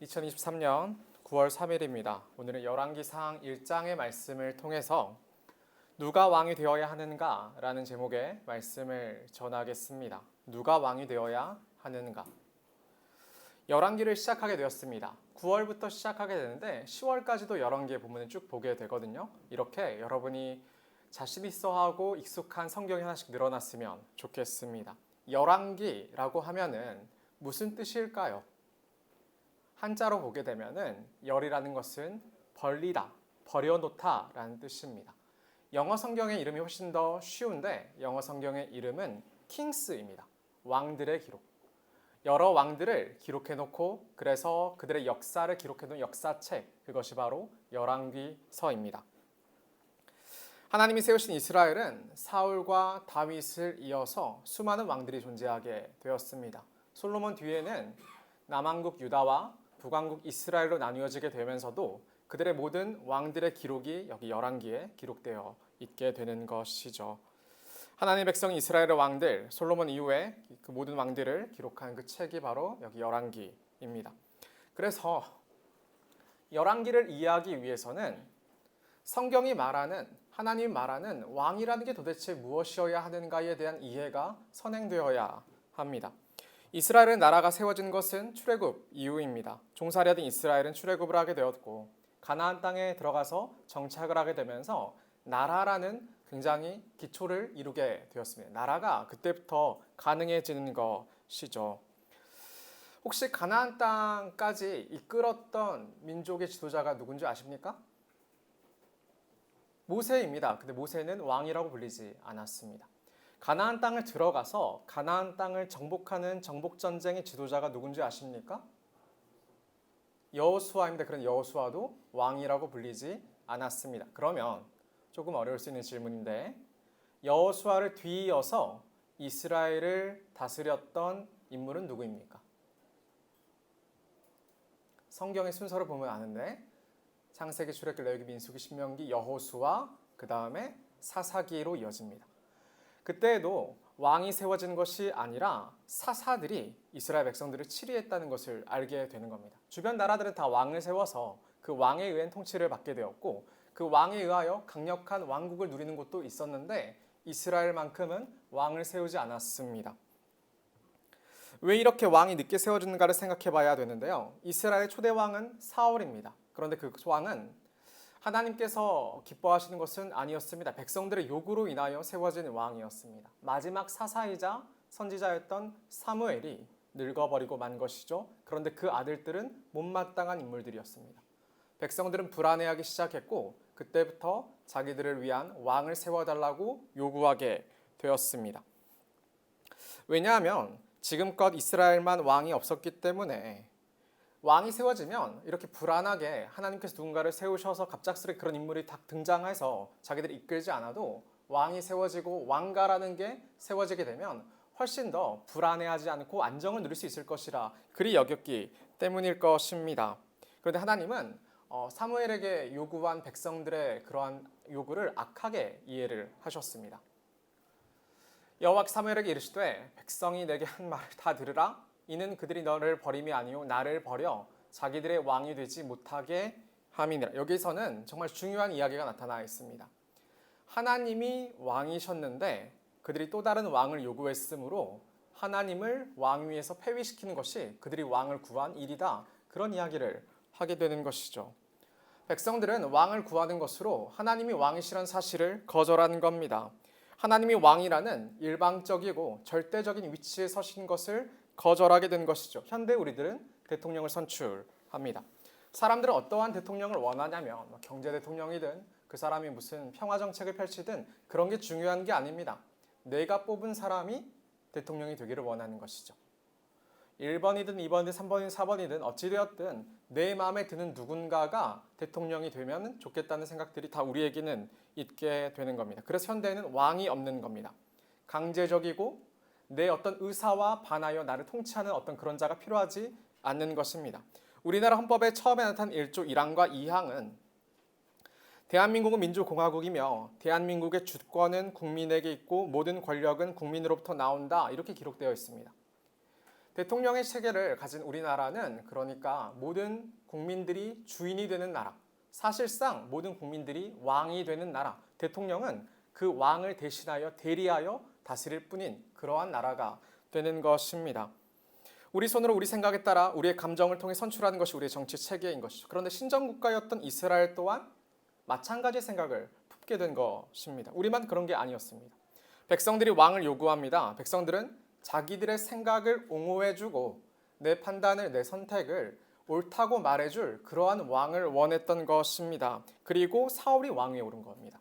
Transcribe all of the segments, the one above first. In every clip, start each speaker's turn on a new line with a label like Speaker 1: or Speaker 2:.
Speaker 1: 2023년 9월 3일입니다. 오늘은 열왕기상 1장의 말씀을 통해서 누가 왕이 되어야 하는가 라는 제목의 말씀을 전하겠습니다. 누가 왕이 되어야 하는가. 열왕기를 시작하게 되었습니다. 9월부터 시작하게 되는데 10월까지도 열왕기의 본문을 쭉 보게 되거든요. 이렇게 여러분이 자신 있어 하고 익숙한 성경이 하나씩 늘어났으면 좋겠습니다. 열왕기라고 하면은 무슨 뜻일까요? 한자로 보게 되면은 열이라는 것은 벌리다, 버려놓다 라는 뜻입니다. 영어 성경의 이름이 훨씬 더 쉬운데 영어 성경의 이름은 킹스입니다. 왕들의 기록. 여러 왕들을 기록해 놓고 그래서 그들의 역사를 기록해 놓은 역사책, 그것이 바로 열왕기서입니다. 하나님이 세우신 이스라엘은 사울과 다윗을 이어서 수많은 왕들이 존재하게 되었습니다. 솔로몬 뒤에는 남왕국 유다와 북왕국 이스라엘로 나뉘어지게 되면서도 그들의 모든 왕들의 기록이 여기 열왕기에 기록되어 있게 되는 것이죠. 하나님의 백성 이스라엘의 왕들, 솔로몬 이후에 그 모든 왕들을 기록한 그 책이 바로 여기 열왕기입니다. 그래서 열왕기를 이해하기 위해서는 성경이 말하는, 하나님이 말하는 왕이라는 게 도대체 무엇이어야 하는가에 대한 이해가 선행되어야 합니다. 이스라엘의 나라가 세워진 것은 출애굽 이후입니다. 종살이 하던 이스라엘은 출애굽을 하게 되었고 가나안 땅에 들어가서 정착을 하게 되면서 나라라는 굉장히 기초를 이루게 되었습니다. 나라가 그때부터 가능해지는 것이죠. 혹시 가나안 땅까지 이끌었던 민족의 지도자가 누군지 아십니까? 모세입니다. 근데 모세는 왕이라고 불리지 않았습니다. 가나안 땅을 들어가서 가나안 땅을 정복하는 정복전쟁의 지도자가 누군지 아십니까? 여호수아입니다. 그런 여호수아도 왕이라고 불리지 않았습니다. 그러면 조금 어려울 수 있는 질문인데 여호수아를 뒤이어서 이스라엘을 다스렸던 인물은 누구입니까? 성경의 순서를 보면 아는데 창세기, 출애굽기, 레위기, 민수기, 신명기, 여호수아, 그 다음에 사사기로 이어집니다. 그때에도 왕이 세워진 것이 아니라 사사들이 이스라엘 백성들을 치리했다는 것을 알게 되는 겁니다. 주변 나라들은 다 왕을 세워서 그 왕에 의한 통치를 받게 되었고 그 왕에 의하여 강력한 왕국을 누리는 곳도 있었는데 이스라엘만큼은 왕을 세우지 않았습니다. 왜 이렇게 왕이 늦게 세워지는가를 생각해 봐야 되는데요. 이스라엘의 초대 왕은 사울입니다. 그런데 그 왕은 하나님께서 기뻐하시는 것은 아니었습니다. 백성들의 요구로 인하여 세워진 왕이었습니다. 마지막 사사이자 선지자였던 사무엘이 늙어버리고 만 것이죠. 그런데 그 아들들은 못마땅한 인물들이었습니다. 백성들은 불안해하기 시작했고 그때부터 자기들을 위한 왕을 세워달라고 요구하게 되었습니다. 왜냐하면 지금껏 이스라엘만 왕이 없었기 때문에 왕이 세워지면 이렇게 불안하게 하나님께서 누군가를 세우셔서 갑작스레 그런 인물이 딱 등장해서 자기들이 이끌지 않아도 왕이 세워지고 왕가라는 게 세워지게 되면 훨씬 더 불안해하지 않고 안정을 누릴 수 있을 것이라 그리 여겼기 때문일 것입니다. 그런데 하나님은 사무엘에게 요구한 백성들의 그러한 요구를 악하게 이해를 하셨습니다. 여호와께서 사무엘에게 이르시되 백성이 내게 한 말을 다 들으라. 이는 그들이 너를 버림이 아니요 나를 버려 자기들의 왕이 되지 못하게 함이니라. 여기서는 정말 중요한 이야기가 나타나 있습니다. 하나님이 왕이셨는데 그들이 또 다른 왕을 요구했으므로 하나님을 왕위에서 폐위시키는 것이 그들이 왕을 구한 일이다. 그런 이야기를 하게 되는 것이죠. 백성들은 왕을 구하는 것으로 하나님이 왕이시라는 사실을 거절하는 겁니다. 하나님이 왕이라는 일방적이고 절대적인 위치에 서신 것을 거절하게 된 것이죠. 현대 우리들은 대통령을 선출합니다. 사람들은 어떠한 대통령을 원하냐면 경제 대통령이든 그 사람이 무슨 평화 정책을 펼치든 그런 게 중요한 게 아닙니다. 내가 뽑은 사람이 대통령이 되기를 원하는 것이죠. 1번이든 2번이든 3번이든 4번이든 어찌되었든 내 마음에 드는 누군가가 대통령이 되면 좋겠다는 생각들이 다 우리에게는 있게 되는 겁니다. 그래서 현대에는 왕이 없는 겁니다. 강제적이고 내 어떤 의사와 반하여 나를 통치하는 어떤 그런 자가 필요하지 않는 것입니다. 우리나라 헌법에 처음에 나타난 1조 1항과 2항은 대한민국은 민주공화국이며 대한민국의 주권은 국민에게 있고 모든 권력은 국민으로부터 나온다 이렇게 기록되어 있습니다. 대통령의 체계를 가진 우리나라는 그러니까 모든 국민들이 주인이 되는 나라, 사실상 모든 국민들이 왕이 되는 나라, 대통령은 그 왕을 대신하여 대리하여 다스릴 뿐인 그러한 나라가 되는 것입니다. 우리 손으로 우리 생각에 따라 우리의 감정을 통해 선출하는 것이 우리의 정치 체계인 것이죠. 그런데 신정국가였던 이스라엘 또한 마찬가지의 생각을 품게 된 것입니다. 우리만 그런 게 아니었습니다. 백성들이 왕을 요구합니다. 백성들은 자기들의 생각을 옹호해주고 내 판단을, 내 선택을 옳다고 말해줄 그러한 왕을 원했던 것입니다. 그리고 사울이 왕위에 오른 겁니다.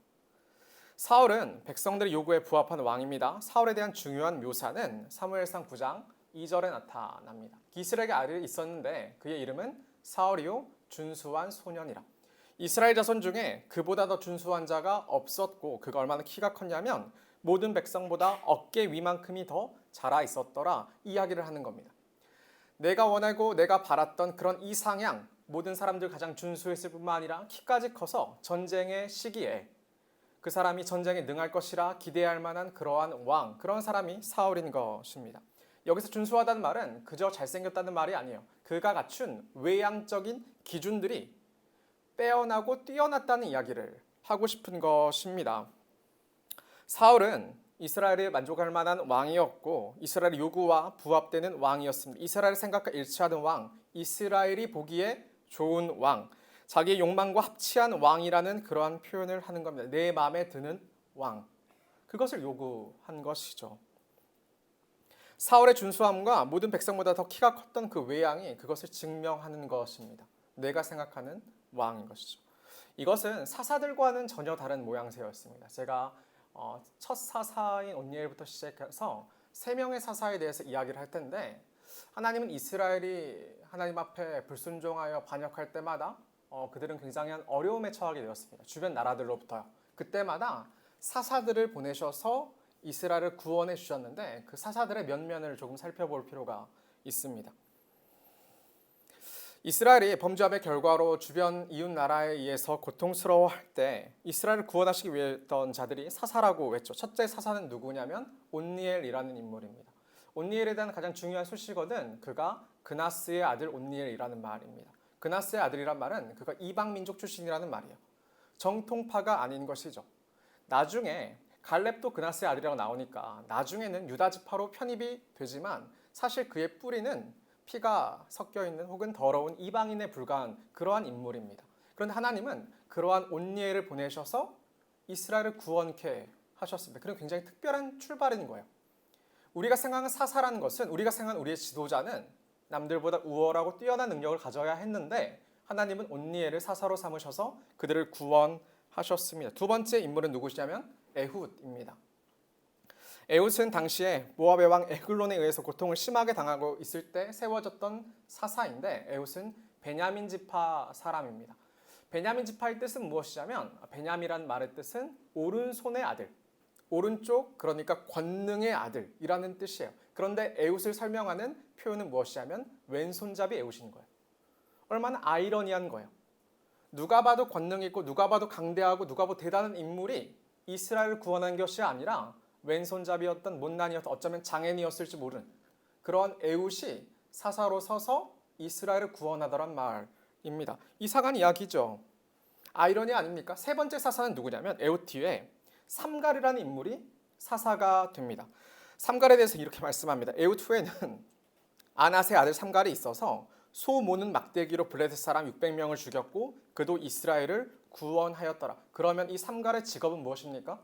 Speaker 1: 사울은 백성들의 요구에 부합한 왕입니다. 사울에 대한 중요한 묘사는 사무엘상 9장 2절에 나타납니다. 기스렉의 아들이 있었는데 그의 이름은 사울이요 준수한 소년이라. 이스라엘 자손 중에 그보다 더 준수한 자가 없었고 그가 얼마나 키가 컸냐면 모든 백성보다 어깨 위만큼이 더 자라 있었더라 이야기를 하는 겁니다. 내가 원하고 내가 바랐던 그런 이상향, 모든 사람들 가장 준수했을 뿐만 아니라 키까지 커서 전쟁의 시기에 그 사람이 전쟁에 능할 것이라 기대할 만한 그러한 왕, 그런 사람이 사울인 것입니다. 여기서 준수하다는 말은 그저 잘생겼다는 말이 아니에요. 그가 갖춘 외향적인 기준들이 빼어나고 뛰어났다는 이야기를 하고 싶은 것입니다. 사울은 이스라엘에 만족할 만한 왕이었고 이스라엘의 요구와 부합되는 왕이었습니다. 이스라엘의 생각과 일치하는 왕, 이스라엘이 보기에 좋은 왕, 자기의 욕망과 합치한 왕이라는 그러한 표현을 하는 겁니다. 내 마음에 드는 왕, 그것을 요구한 것이죠. 사울의 준수함과 모든 백성보다 더 키가 컸던 그 외양이 그것을 증명하는 것입니다. 내가 생각하는 왕인 것이죠. 이것은 사사들과는 전혀 다른 모양새였습니다. 제가 첫 사사인 온니엘부터 시작해서 3명의 사사에 대해서 이야기를 할 텐데 하나님은 이스라엘이 하나님 앞에 불순종하여 반역할 때마다 그들은 굉장히 어려움에 처하게 되었습니다. 주변 나라들로부터요. 그때마다 사사들을 보내셔서 이스라엘을 구원해 주셨는데 그 사사들의 면면을 조금 살펴볼 필요가 있습니다. 이스라엘이 범죄함의 결과로 주변 이웃 나라에 의해서 고통스러워할 때 이스라엘을 구원하시기 위해 했던 자들이 사사라고 했죠. 첫째 사사는 누구냐면 온니엘이라는 인물입니다. 온니엘에 대한 가장 중요한 소식은 그가 그나스의 아들 온니엘이라는 말입니다. 그나스의 아들이란 말은 그가 이방 민족 출신이라는 말이에요. 정통파가 아닌 것이죠. 나중에 갈렙도 그나스의 아들이라고 나오니까 나중에는 유다 지파로 편입이 되지만 사실 그의 뿌리는 피가 섞여 있는 혹은 더러운 이방인에 불과한 그러한 인물입니다. 그런데 하나님은 그러한 온니엘을 보내셔서 이스라엘을 구원케 하셨습니다. 그리고 굉장히 특별한 출발인 거예요. 우리가 생각하는 사사라는 것은 우리가 생각하는 우리의 지도자는 남들보다 우월하고 뛰어난 능력을 가져야 했는데 하나님은 온니엘을 사사로 삼으셔서 그들을 구원하셨습니다. 두 번째 인물은 누구시냐면 에훗입니다. 에훗은 당시에 모압의 왕 에글론에 의해서 고통을 심하게 당하고 있을 때 세워졌던 사사인데 에훗은 베냐민 지파 사람입니다. 베냐민 지파의 뜻은 무엇이냐면 베냐민이란 말의 뜻은 오른손의 아들, 오른쪽 그러니까 권능의 아들이라는 뜻이에요. 그런데 에훗을 설명하는 표현은 무엇이냐면 왼손잡이 에훗인 거예요. 얼마나 아이러니한 거예요. 누가 봐도 권능 있고 누가 봐도 강대하고 누가 봐도 대단한 인물이 이스라엘을 구원한 것이 아니라 왼손잡이였던 못난이었던 어쩌면 장애인이었을지 모르는 그런 에훗이 사사로 서서 이스라엘을 구원하더란 말입니다. 이상한 이야기죠. 아이러니 아닙니까? 세 번째 사사는 누구냐면 에훗 뒤에 삼갈이라는 인물이 사사가 됩니다. 삼갈에 대해서 이렇게 말씀합니다. 에훗 후에는 아낫의 아들 삼갈이 있어서 소 모는 막대기로 블레셋 사람 600명을 죽였고 그도 이스라엘을 구원하였더라. 그러면 이 삼갈의 직업은 무엇입니까?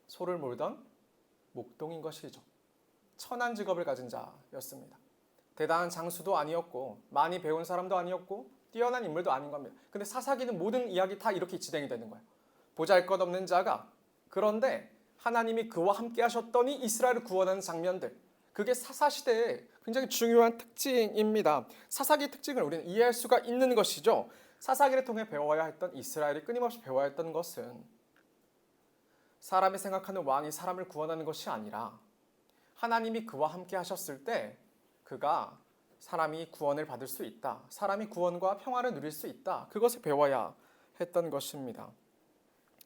Speaker 1: 소를 몰던 목동인 것이죠. 천한 직업을 가진 자였습니다. 대단한 장수도 아니었고 많이 배운 사람도 아니었고 뛰어난 인물도 아닌 겁니다. 근데 사사기는 모든 이야기 다 이렇게 진행이 되는 거예요. 보잘것없는 자가 그런데 하나님이 그와 함께 하셨더니 이스라엘을 구원하는 장면들, 그게 사사시대의 굉장히 중요한 특징입니다. 사사기의 특징을 우리는 이해할 수가 있는 것이죠. 사사기를 통해 배워야 했던 이스라엘이 끊임없이 배워야 했던 것은 사람이 생각하는 왕이 사람을 구원하는 것이 아니라 하나님이 그와 함께 하셨을 때 그가 사람이 구원을 받을 수 있다. 사람이 구원과 평화를 누릴 수 있다. 그것을 배워야 했던 것입니다.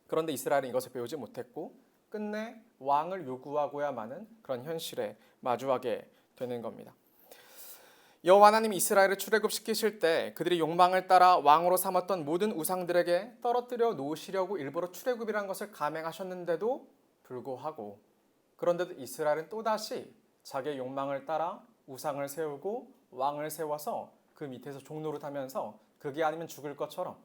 Speaker 1: 그런데 이스라엘은 이것을 배우지 못했고 끝내 왕을 요구하고야만은 그런 현실에 마주하게 되는 겁니다. 여호와 하나님이 이스라엘을 출애굽시키실 때 그들이 욕망을 따라 왕으로 삼았던 모든 우상들에게 떨어뜨려 놓으시려고 일부러 출애굽이라는 것을 감행하셨는데도 불구하고, 그런데도 이스라엘은 또다시 자기의 욕망을 따라 우상을 세우고 왕을 세워서 그 밑에서 종노릇하면서 그게 아니면 죽을 것처럼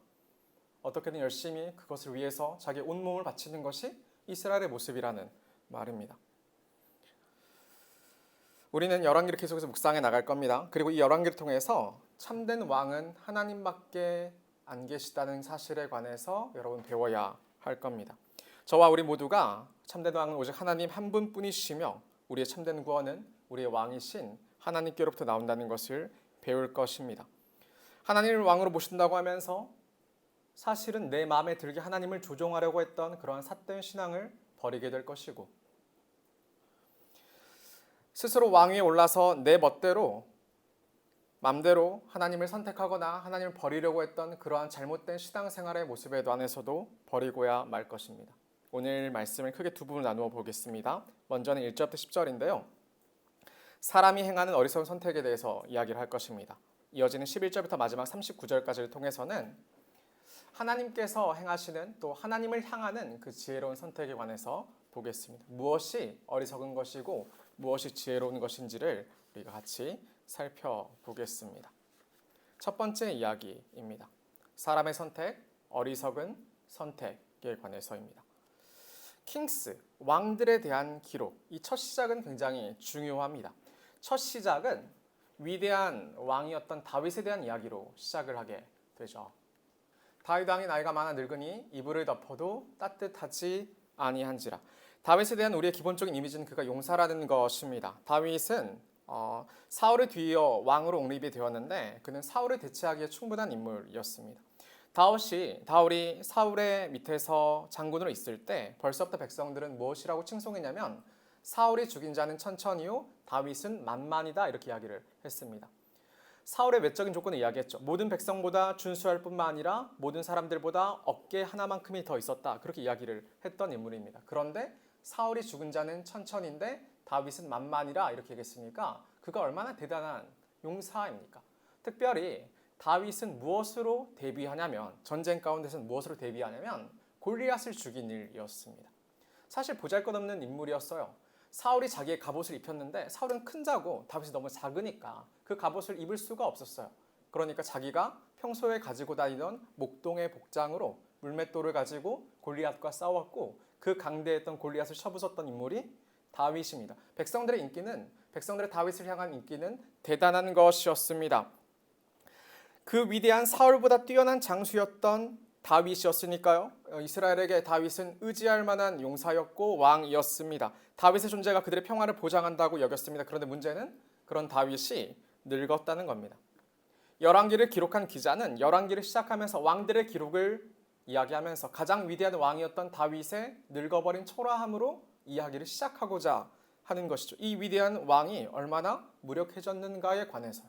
Speaker 1: 어떻게든 열심히 그것을 위해서 자기의 온몸을 바치는 것이 이스라엘의 모습이라는 말입니다. 우리는 열왕기를 계속해서 묵상해 나갈 겁니다. 그리고 이 열왕기를 통해서 참된 왕은 하나님밖에 안 계시다는 사실에 관해서 여러분 배워야 할 겁니다. 저와 우리 모두가 참된 왕은 오직 하나님 한 분뿐이시며 우리의 참된 구원은 우리의 왕이신 하나님께로부터 나온다는 것을 배울 것입니다. 하나님을 왕으로 모신다고 하면서 사실은 내 마음에 들게 하나님을 조종하려고 했던 그러한 삿된 신앙을 버리게 될 것이고, 스스로 왕 위에 올라서 내 멋대로 맘대로 하나님을 선택하거나 하나님을 버리려고 했던 그러한 잘못된 신앙생활의 모습에 관해서도 버리고야 말 것입니다. 오늘 말씀을 크게 두 부분으로 나누어 보겠습니다. 먼저는 1절부터 10절인데요. 사람이 행하는 어리석은 선택에 대해서 이야기를 할 것입니다. 이어지는 11절부터 마지막 39절까지를 통해서는 하나님께서 행하시는, 또 하나님을 향하는 그 지혜로운 선택에 관해서 보겠습니다. 무엇이 어리석은 것이고 무엇이 지혜로운 것인지를 우리가 같이 살펴보겠습니다. 첫 번째 이야기입니다. 사람의 선택, 어리석은 선택에 관해서입니다. 킹스, 왕들에 대한 기록, 이 첫 시작은 굉장히 중요합니다. 첫 시작은 위대한 왕이었던 다윗에 대한 이야기로 시작을 하게 되죠. 다윗 왕이 나이가 많아 늙으니 이불을 덮어도 따뜻하지 아니한지라. 다윗에 대한 우리의 기본적인 이미지는 그가 용사라는 것입니다. 다윗은 사울을 뒤이어 왕으로 옹립이 되었는데 그는 사울을 대체하기에 충분한 인물이었습니다. 다울이 사울의 밑에서 장군으로 있을 때 벌써부터 백성들은 무엇이라고 칭송했냐면 사울이 죽인 자는 천천히요 다윗은 만만이다, 이렇게 이야기를 했습니다. 사울의 외적인 조건을 이야기했죠. 모든 백성보다 준수할 뿐만 아니라 모든 사람들보다 어깨 하나만큼이 더 있었다, 그렇게 이야기를 했던 인물입니다. 그런데 사울이 죽은 자는 천천인데 다윗은 만만이라 이렇게 얘기했으니까 그가 얼마나 대단한 용사입니까? 특별히 다윗은 무엇으로 대비하냐면, 전쟁 가운데서는 무엇으로 대비하냐면 골리앗을 죽인 일이었습니다. 사실 보잘것없는 인물이었어요. 사울이 자기의 갑옷을 입혔는데 사울은 큰 자고 다윗이 너무 작으니까 그 갑옷을 입을 수가 없었어요. 그러니까 자기가 평소에 가지고 다니던 목동의 복장으로 물맷돌을 가지고 골리앗과 싸웠고 그 강대했던 골리앗을 쳐부쉈던 인물이 다윗입니다. 백성들의 다윗을 향한 인기는 대단한 것이었습니다. 그 위대한 사울보다 뛰어난 장수였던 다윗이었으니까요. 이스라엘에게 다윗은 의지할 만한 용사였고 왕이었습니다. 다윗의 존재가 그들의 평화를 보장한다고 여겼습니다. 그런데 문제는 그런 다윗이 늙었다는 겁니다. 열왕기를 기록한 기자는 열왕기를 시작하면서 왕들의 기록을 이야기하면서 가장 위대한 왕이었던 다윗의 늙어버린 초라함으로 이야기를 시작하고자 하는 것이죠. 이 위대한 왕이 얼마나 무력해졌는가에 관해서.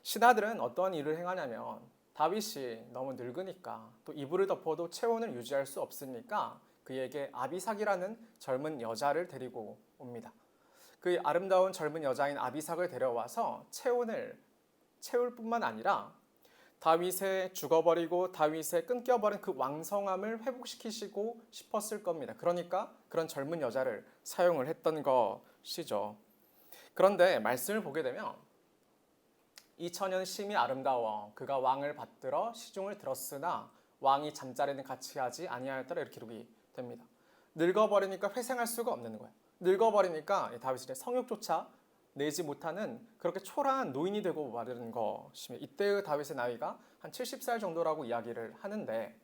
Speaker 1: 신하들은 어떤 일을 행하냐면 다윗이 너무 늙으니까 또 이불을 덮어도 체온을 유지할 수 없으니까 그에게 아비삭이라는 젊은 여자를 데리고 옵니다. 그 아름다운 젊은 여자인 아비삭을 데려와서 체온을 채울 뿐만 아니라 다윗의 죽어버리고 다윗의 끊겨버린 그 왕성함을 회복시키시고 싶었을 겁니다. 그러니까 그런 젊은 여자를 사용을 했던 것이죠. 그런데 말씀을 보게 되면 이 처녀는 심히 아름다워 그가 왕을 받들어 시중을 들었으나 왕이 잠자리는 같이 하지 아니하였더라, 이렇게 기록이 됩니다. 늙어버리니까 회생할 수가 없는 거예요. 늙어버리니까 다윗이 성욕조차 내지 못하는 그렇게 초라한 노인이 되고 마르는 것입니다. 이때의 다윗의 나이가 한 70살 정도라고 이야기를 하는데,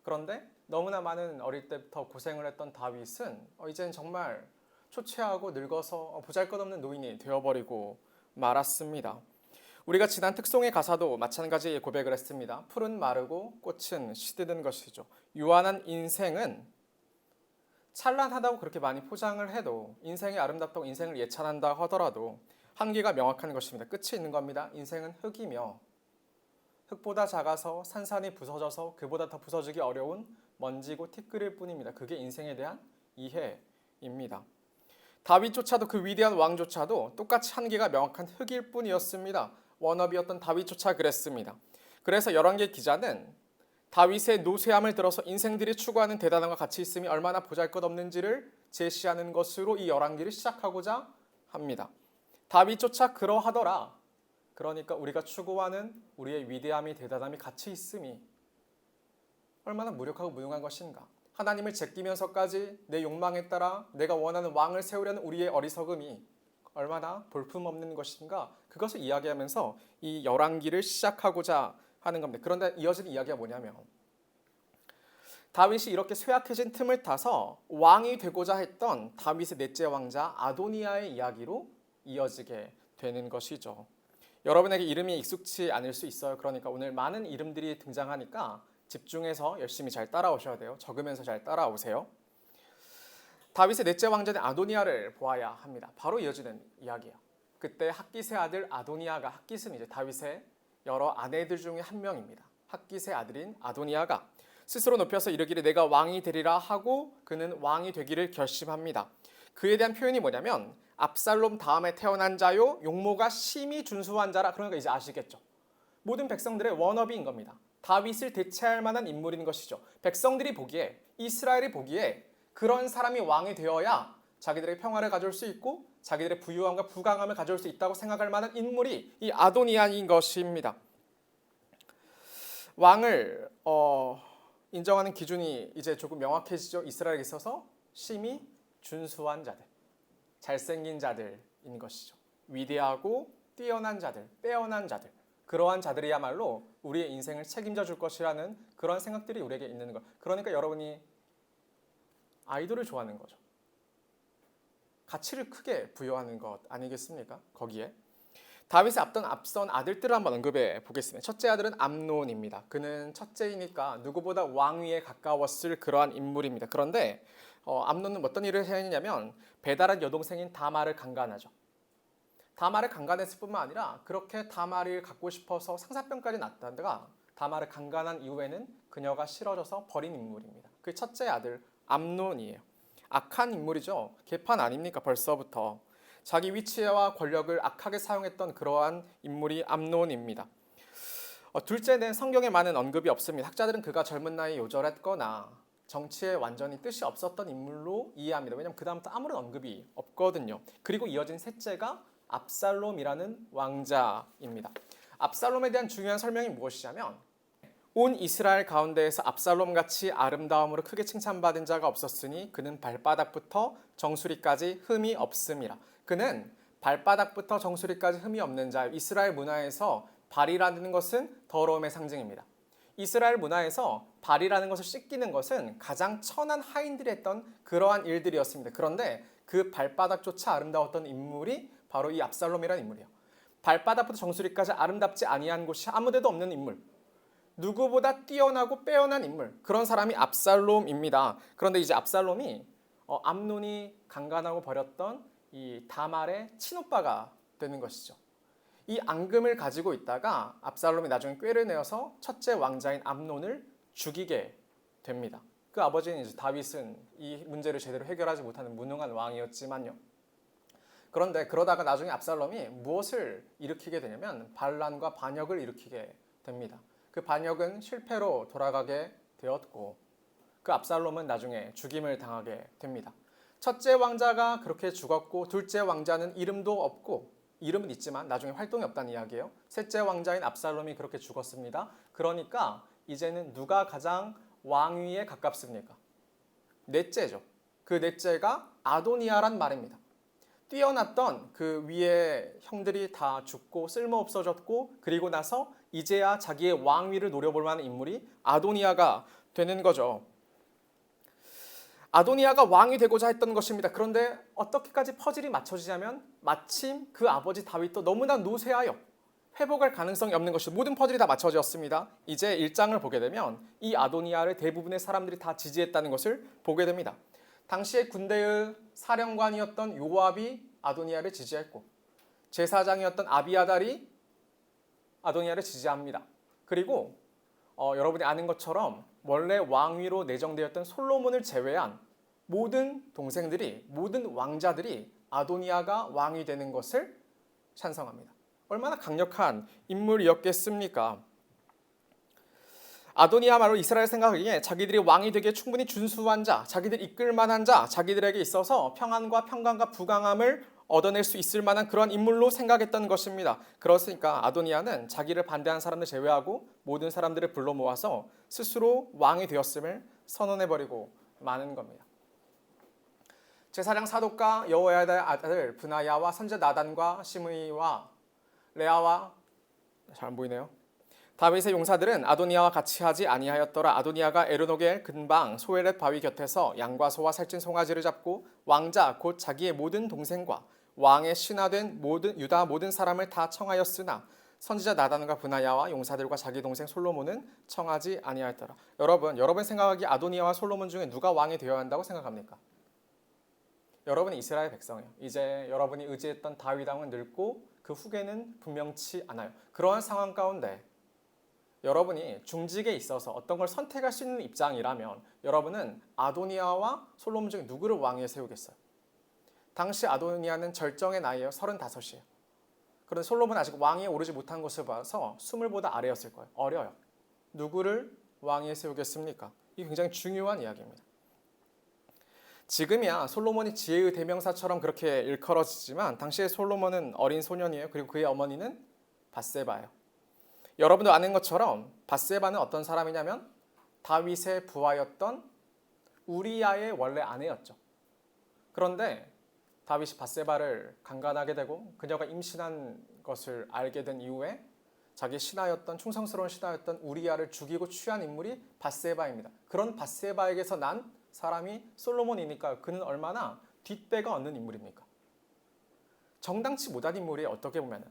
Speaker 1: 그런데 너무나 많은 어릴 때부터 고생을 했던 다윗은 이제는 정말 초췌하고 늙어서 보잘것없는 노인이 되어버리고 말았습니다. 우리가 지난 특송의 가사도 마찬가지 고백을 했습니다. 풀은 마르고 꽃은 시드는 것이죠. 유한한 인생은 찬란하다고 그렇게 많이 포장을 해도, 인생이 아름답다고 인생을 예찬한다 하더라도 한계가 명확한 것입니다. 끝이 있는 겁니다. 인생은 흙이며 흙보다 작아서 산산이 부서져서 그보다 더 부서지기 어려운 먼지고 티끌일 뿐입니다. 그게 인생에 대한 이해입니다. 다윗조차도 그 위대한 왕조차도 똑같이 한계가 명확한 흙일 뿐이었습니다. 워너비였던 다윗조차 그랬습니다. 그래서 열왕기 기자는 다윗의 노쇠함을 들어서 인생들이 추구하는 대단함과 가치 있음이 얼마나 보잘것없는지를 제시하는 것으로 이 열왕기를 시작하고자 합니다. 다윗조차 그러하더라. 그러니까 우리가 추구하는 우리의 위대함이 대단함이 가치 있음이 얼마나 무력하고 무능한 것인가. 하나님을 제끼면서까지 내 욕망에 따라 내가 원하는 왕을 세우려는 우리의 어리석음이 얼마나 볼품없는 것인가. 그것을 이야기하면서 이 열왕기를 시작하고자 하는 겁니다. 그런데 이어지는 이야기가 뭐냐면 다윗이 이렇게 쇠약해진 틈을 타서 왕이 되고자 했던 다윗의 넷째 왕자 아도니아의 이야기로 이어지게 되는 것이죠. 여러분에게 이름이 익숙치 않을 수 있어요. 그러니까 오늘 많은 이름들이 등장하니까 집중해서 열심히 잘 따라오셔야 돼요. 적으면서 잘 따라오세요. 다윗의 넷째 왕자인 아도니아를 보아야 합니다. 바로 이어지는 이야기예요. 그때 핫깃의 아들 아도니아가, 핫깃은 이제 다윗의 여러 아내들 중에 한 명입니다. 핫깃의 아들인 아도니아가 스스로 높여서 이르기를 내가 왕이 되리라 하고 그는 왕이 되기를 결심합니다. 그에 대한 표현이 뭐냐면 압살롬 다음에 태어난 자요 용모가 심히 준수한 자라. 그러니까 이제 아시겠죠. 모든 백성들의 워너비인 겁니다. 다윗을 대체할 만한 인물인 것이죠. 백성들이 보기에, 이스라엘이 보기에 그런 사람이 왕이 되어야 자기들의 평화를 가져올 수 있고 자기들의 부유함과 부강함을 가져올 수 있다고 생각할 만한 인물이 이 아도니아인 것입니다. 왕을 인정하는 기준이 이제 조금 명확해지죠. 이스라엘에 있어서 심히 준수한 자들, 잘생긴 자들인 것이죠. 위대하고 뛰어난 자들, 빼어난 자들, 그러한 자들이야말로 우리의 인생을 책임져 줄 것이라는 그런 생각들이 우리에게 있는 것. 그러니까 여러분이 아이돌을 좋아하는 거죠. 가치를 크게 부여하는 것 아니겠습니까? 거기에 다윗의 앞선 아들들을 한번 언급해 보겠습니다. 첫째 아들은 암논입니다. 그는 첫째이니까 누구보다 왕위에 가까웠을 그러한 인물입니다. 그런데 암논은 어떤 일을 했냐면 배달한 여동생인 다말을 강간하죠. 다말을 강간했을 뿐만 아니라 그렇게 다말을 갖고 싶어서 상사병까지 났다가 다말을 강간한 이후에는 그녀가 싫어져서 버린 인물입니다. 그 첫째 아들 암논이에요. 악한 인물이죠. 개판 아닙니까? 벌써부터. 자기 위치와 권력을 악하게 사용했던 그러한 인물이 암논입니다. 둘째는 성경에 많은 언급이 없습니다. 학자들은 그가 젊은 나이에 요절했거나 정치에 완전히 뜻이 없었던 인물로 이해합니다. 왜냐하면 그 다음부터 아무런 언급이 없거든요. 그리고 이어진 셋째가 압살롬이라는 왕자입니다. 압살롬에 대한 중요한 설명이 무엇이냐면 온 이스라엘 가운데에서 압살롬같이 아름다움으로 크게 칭찬받은 자가 없었으니 그는 발바닥부터 정수리까지 흠이 없음이라. 그는 발바닥부터 정수리까지 흠이 없는 자예요. 이스라엘 문화에서 발이라는 것은 더러움의 상징입니다. 이스라엘 문화에서 발이라는 것을 씻기는 것은 가장 천한 하인들이 했던 그러한 일들이었습니다. 그런데 그 발바닥조차 아름다웠던 인물이 바로 이 압살롬이라는 인물이에요. 발바닥부터 정수리까지 아름답지 아니한 곳이 아무데도 없는 인물. 누구보다 뛰어나고 빼어난 인물. 그런 사람이 압살롬입니다. 그런데 이제 압살롬이 암논이 강간하고 버렸던 이 다말의 친오빠가 되는 것이죠. 이 앙금을 가지고 있다가 압살롬이 나중에 꾀를 내어서 첫째 왕자인 암논을 죽이게 됩니다. 그 아버지는 이제 다윗은 이 문제를 제대로 해결하지 못하는 무능한 왕이었지만요. 그런데 그러다가 나중에 압살롬이 무엇을 일으키게 되냐면 반란과 반역을 일으키게 됩니다. 그 반역은 실패로 돌아가게 되었고 그 압살롬은 나중에 죽임을 당하게 됩니다. 첫째 왕자가 그렇게 죽었고 둘째 왕자는 이름도 없고 이름은 있지만 나중에 활동이 없다는 이야기예요. 셋째 왕자인 압살롬이 그렇게 죽었습니다. 그러니까 이제는 누가 가장 왕위에 가깝습니까? 넷째죠. 그 넷째가 아도니아란 말입니다. 뛰어났던 그 위에 형들이 다 죽고 쓸모없어졌고 그리고 나서 이제야 자기의 왕위를 노려볼 만한 인물이 아도니아가 되는 거죠. 아도니아가 왕이 되고자 했던 것입니다. 그런데 어떻게까지 퍼즐이 맞춰지냐면 마침 그 아버지 다윗도 너무나 노쇠하여 회복할 가능성이 없는 것이죠. 모든 퍼즐이 다 맞춰졌습니다. 이제 1장을 보게 되면 이 아도니아를 대부분의 사람들이 다 지지했다는 것을 보게 됩니다. 당시의 군대의 사령관이었던 요압이 아도니아를 지지했고 제사장이었던 아비아달이 아도니아를 지지합니다. 그리고 여러분이 아는 것처럼 원래 왕위로 내정되었던 솔로몬을 제외한 모든 동생들이, 모든 왕자들이 아도니아가 왕이 되는 것을 찬성합니다. 얼마나 강력한 인물이었겠습니까? 아도니아말로 이스라엘 생각하기에 자기들이 왕이 되기에 충분히 준수한 자, 자기들 이끌 만한 자, 자기들에게 있어서 평안과 평강과 부강함을 얻어낼 수 있을 만한 그런 인물로 생각했던 것입니다. 그렇으니까 아도니아는 자기를 반대한 사람들 제외하고 모든 사람들을 불러 모아서 스스로 왕이 되었음을 선언해버리고 마는 겁니다. 제사장 사독과 여호야다의 아들 브나야와 선지자 나단과 시므이와 레아와 잘 안 보이네요. 다윗의 용사들은 아도니아와 같이 하지 아니하였더라. 아도니아가 에르노겔 근방 소에렛 바위 곁에서 양과 소와 살찐 송아지를 잡고 왕자 곧 자기의 모든 동생과 왕의 신하된 모든 유다 모든 사람을 다 청하였으나 선지자 나단과 브나야와 용사들과 자기 동생 솔로몬은 청하지 아니하였더라. 여러분 생각하기에 아도니아와 솔로몬 중에 누가 왕이 되어야 한다고 생각합니까? 여러분이 이스라엘 백성이에요. 이제 여러분이 의지했던 다윗 왕은 늙고 그 후계는 분명치 않아요. 그러한 상황 가운데 여러분이 중직에 있어서 어떤 걸 선택할 수 있는 입장이라면 여러분은 아도니아와 솔로몬 중에 누구를 왕위에 세우겠어요? 당시 아도니아는 절정의 나이에요. 35이에요. 그런데 솔로몬은 아직 왕위에 오르지 못한 것을 봐서 20보다 아래였을 거예요. 어려요. 누구를 왕위에 세우겠습니까? 이게 굉장히 중요한 이야기입니다. 지금이야 솔로몬이 지혜의 대명사처럼 그렇게 일컬어지지만 당시에 솔로몬은 어린 소년이에요. 그리고 그의 어머니는 밧세바예요. 여러분도 아는 것처럼 밧세바는 어떤 사람이냐면 다윗의 부하였던 우리야의 원래 아내였죠. 그런데 다윗이 밧세바를 강간하게 되고 그녀가 임신한 것을 알게 된 이후에 자기 신하였던 충성스러운 신하였던 우리야를 죽이고 취한 인물이 밧세바입니다. 그런 밧세바에게서 난 사람이 솔로몬이니까 그는 얼마나 뒷배가 없는 인물입니까? 정당치 못한 인물이 어떻게 보면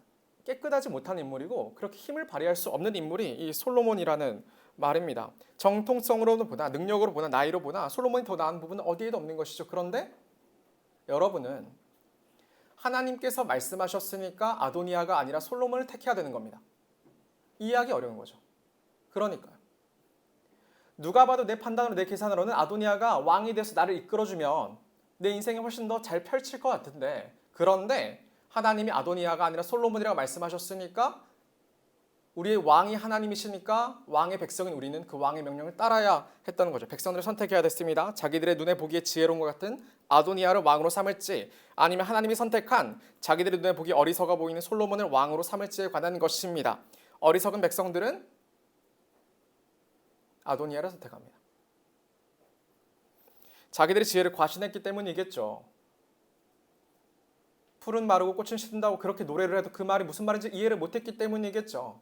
Speaker 1: 깨끗하지 못한 인물이고 그렇게 힘을 발휘할 수 없는 인물이 이 솔로몬이라는 말입니다. 정통성으로 보나 능력으로 보나 나이로 보나 솔로몬이 더 나은 부분은 어디에도 없는 것이죠. 그런데 여러분은 하나님께서 말씀하셨으니까 아도니아가 아니라 솔로몬을 택해야 되는 겁니다. 이해하기 어려운 거죠. 그러니까요. 누가 봐도 내 판단으로 내 계산으로는 아도니아가 왕이 돼서 나를 이끌어주면 내 인생이 훨씬 더 잘 펼칠 것 같은데 그런데 하나님이 아도니아가 아니라 솔로몬이라고 말씀하셨으니까 우리의 왕이 하나님이시니까 왕의 백성인 우리는 그 왕의 명령을 따라야 했다는 거죠. 백성들을 선택해야 됐습니다. 자기들의 눈에 보기에 지혜로운 것 같은 아도니아를 왕으로 삼을지 아니면 하나님이 선택한 자기들의 눈에 보기에 어리석어 보이는 솔로몬을 왕으로 삼을지에 관한 것입니다. 어리석은 백성들은 아도니아를 선택합니다. 자기들의 지혜를 과신했기 때문이겠죠. 풀은 마르고 꽃은 시든다고 그렇게 노래를 해도 그 말이 무슨 말인지 이해를 못했기 때문이겠죠.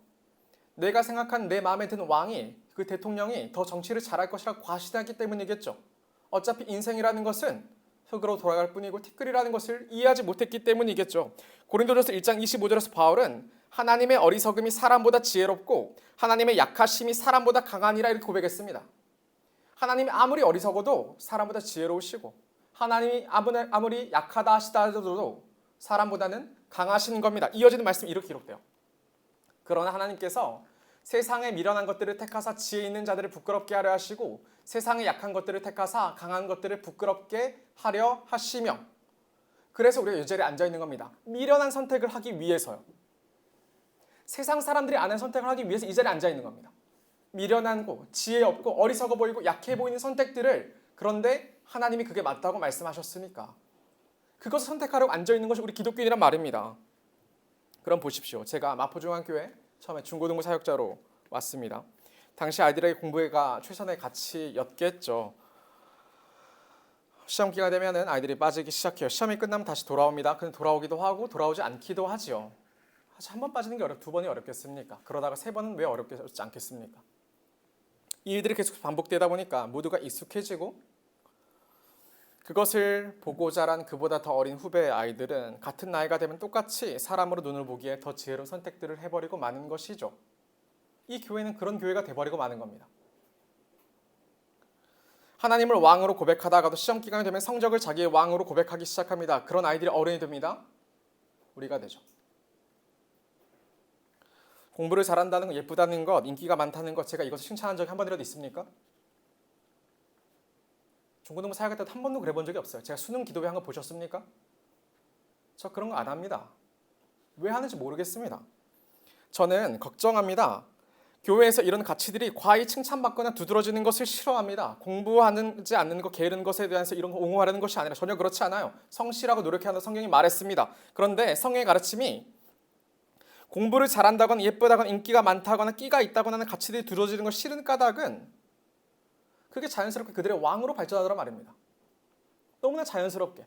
Speaker 1: 내가 생각한 내 마음에 드는 왕이 그 대통령이 더 정치를 잘할 것이라고 과신하기 때문이겠죠. 어차피 인생이라는 것은 흙으로 돌아갈 뿐이고 티끌이라는 것을 이해하지 못했기 때문이겠죠. 고린도전서 1장 25절에서 바울은 하나님의 어리석음이 사람보다 지혜롭고 하나님의 약하심이 사람보다 강하니라 이렇게 고백했습니다. 하나님이 아무리 어리석어도 사람보다 지혜로우시고 하나님이 아무리 약하다 하시다 하더라도 사람보다는 강하신 겁니다. 이어지는 말씀이 이렇게 기록돼요. 그러나 하나님께서 세상의 미련한 것들을 택하사 지혜 있는 자들을 부끄럽게 하려 하시고 세상의 약한 것들을 택하사 강한 것들을 부끄럽게 하려 하시며 그래서 우리가 이 자리에 앉아 있는 겁니다. 미련한 선택을 하기 위해서요. 세상 사람들이 안 한 선택을 하기 위해서 이 자리에 앉아 있는 겁니다. 미련하고 지혜 없고 어리석어 보이고 약해 보이는 선택들을 그런데 하나님이 그게 맞다고 말씀하셨으니까 그것을 선택하려고 앉아 있는 것이 우리 기독교인이란 말입니다. 그럼 보십시오. 제가 마포중앙교회 처음에 중고등부 사역자로 왔습니다. 당시 아이들에게 공부가 최선의 가치였겠죠. 시험 기간 되면은 아이들이 빠지기 시작해요. 시험이 끝나면 다시 돌아옵니다. 근데 돌아오기도 하고 돌아오지 않기도 하지요. 한 번 빠지는 게 두 번이 어렵겠습니까? 그러다가 세 번은 왜 어렵지 않겠습니까? 이 일들이 계속 반복되다 보니까 모두가 익숙해지고 그것을 보고 자란 그보다 더 어린 후배의 아이들은 같은 나이가 되면 똑같이 사람으로 눈을 보기에 더 지혜로운 선택들을 해버리고 마는 것이죠. 이 교회는 그런 교회가 돼버리고 마는 겁니다. 하나님을 왕으로 고백하다가도 시험 기간이 되면 성적을 자기의 왕으로 고백하기 시작합니다. 그런 아이들이 어른이 됩니다. 우리가 되죠. 공부를 잘한다는 것, 예쁘다는 것, 인기가 많다는 것 제가 이것을 칭찬한 적이 한 번이라도 있습니까? 중고등부 사역할 때도 한 번도 그래 본 적이 없어요. 제가 수능 기도회 한 거 보셨습니까? 저 그런 거 안 합니다. 왜 하는지 모르겠습니다. 저는 걱정합니다. 교회에서 이런 가치들이 과히 칭찬받거나 두드러지는 것을 싫어합니다. 공부하는지 않는 것, 게으른 것에 대해서 이런 거 옹호하려는 것이 아니라 전혀 그렇지 않아요. 성실하고 노력해야 한다고 성경이 말했습니다. 그런데 성경의 가르침이 공부를 잘한다거나 예쁘다거나 인기가 많다거나 끼가 있다거나 하는 가치들이 두드러지는 걸 싫은 까닭은 그게 자연스럽게 그들의 왕으로 발전하더란 말입니다. 너무나 자연스럽게.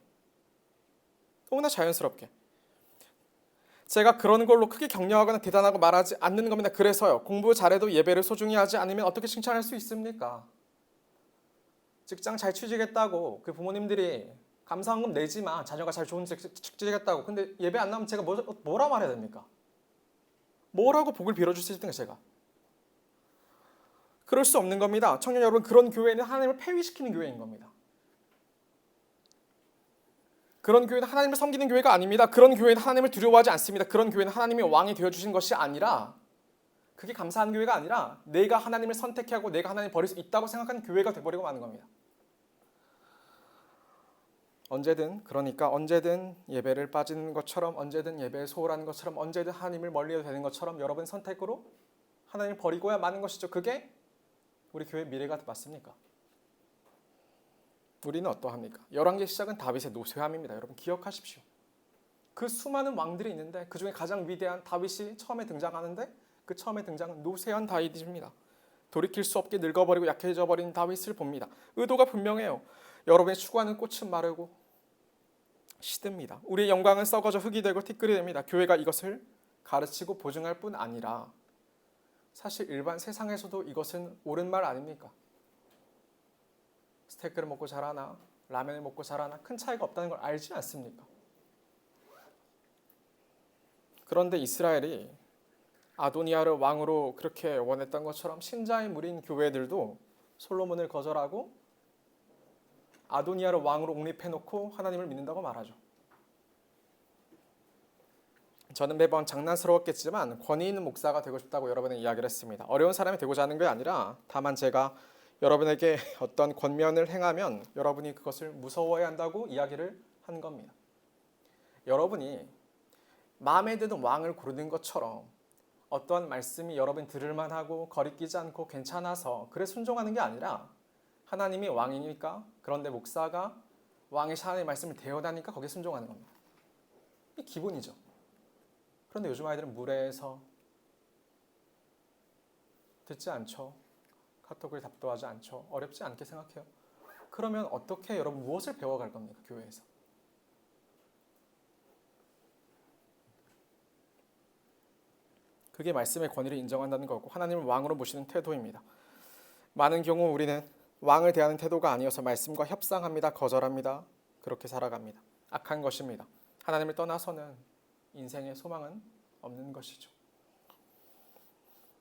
Speaker 1: 너무나 자연스럽게. 제가 그런 걸로 크게 격려하거나 대단하고 말하지 않는 겁니다. 그래서요. 공부 잘해도 예배를 소중히 하지 않으면 어떻게 칭찬할 수 있습니까? 직장 잘 취직했다고 그 부모님들이 감사원금 내지만 자녀가 잘 좋은 취직했다고. 근데 예배 안 나오면 제가 뭐라 말해야 됩니까? 뭐라고 복을 빌어줄 수 있습니까 제가? 그럴 수 없는 겁니다. 청년 여러분, 그런 교회는 하나님을 폐위시키는 교회인 겁니다. 그런 교회는 하나님을 섬기는 교회가 아닙니다. 그런 교회는 하나님을 두려워하지 않습니다. 그런 교회는 하나님이 왕이 되어주신 것이 아니라, 그게 감사한 교회가 아니라 내가 하나님을 선택하고 내가 하나님을 버릴 수 있다고 생각하는 교회가 되어버리고 마는 겁니다. 그러니까 언제든 예배를 빠지는 것처럼, 언제든 예배에 소홀하는 것처럼, 언제든 하나님을 멀리해도 되는 것처럼 여러분 선택으로 하나님을 버리고야 마는 것이죠. 그게 우리 교회의 미래가 맞습니까? 우리는 어떠합니까? 열왕기의 시작은 다윗의 노쇠함입니다. 여러분 기억하십시오. 그 수많은 왕들이 있는데 그 중에 가장 위대한 다윗이 처음에 등장하는데 그 처음에 등장은 노쇠한 다윗입니다. 돌이킬 수 없게 늙어버리고 약해져 버린 다윗을 봅니다. 의도가 분명해요. 여러분이 추구하는 꽃은 마르고 시듭니다. 우리의 영광은 썩어져 흙이 되고 티끌이 됩니다. 교회가 이것을 가르치고 보증할 뿐 아니라 사실 일반 세상에서도 이것은 옳은 말 아닙니까? 스테이크를 먹고 자라나 라면을 먹고 자라나 큰 차이가 없다는 걸 알지 않습니까? 그런데 이스라엘이 아도니아를 왕으로 그렇게 원했던 것처럼 신자의 무리인 교회들도 솔로몬을 거절하고 아도니아를 왕으로 옹립해놓고 하나님을 믿는다고 말하죠. 저는 매번 장난스러웠겠지만 권위 있는 목사가 되고 싶다고 여러분에게 이야기를 했습니다. 어려운 사람이 되고자 하는 게 아니라 다만 제가 여러분에게 어떤 권면을 행하면 여러분이 그것을 무서워해야 한다고 이야기를 한 겁니다. 여러분이 마음에 드는 왕을 고르는 것처럼 어떠한 말씀이 여러분 들을 만하고 거리끼지 않고 괜찮아서 그래 순종하는 게 아니라 하나님이 왕이니까, 그런데 목사가 왕의 하나님의 말씀을 대언하니까 거기에 순종하는 겁니다. 이게 기본이죠. 그런데 요즘 아이들은 무례해서 듣지 않죠. 카톡을 답도하지 않죠. 어렵지 않게 생각해요. 그러면 어떻게 여러분 무엇을 배워갈 겁니까? 교회에서. 그게 말씀의 권위를 인정한다는 거고 하나님을 왕으로 모시는 태도입니다. 많은 경우 우리는 왕을 대하는 태도가 아니어서 말씀과 협상합니다. 거절합니다. 그렇게 살아갑니다. 악한 것입니다. 하나님을 떠나서는 인생의 소망은 없는 것이죠.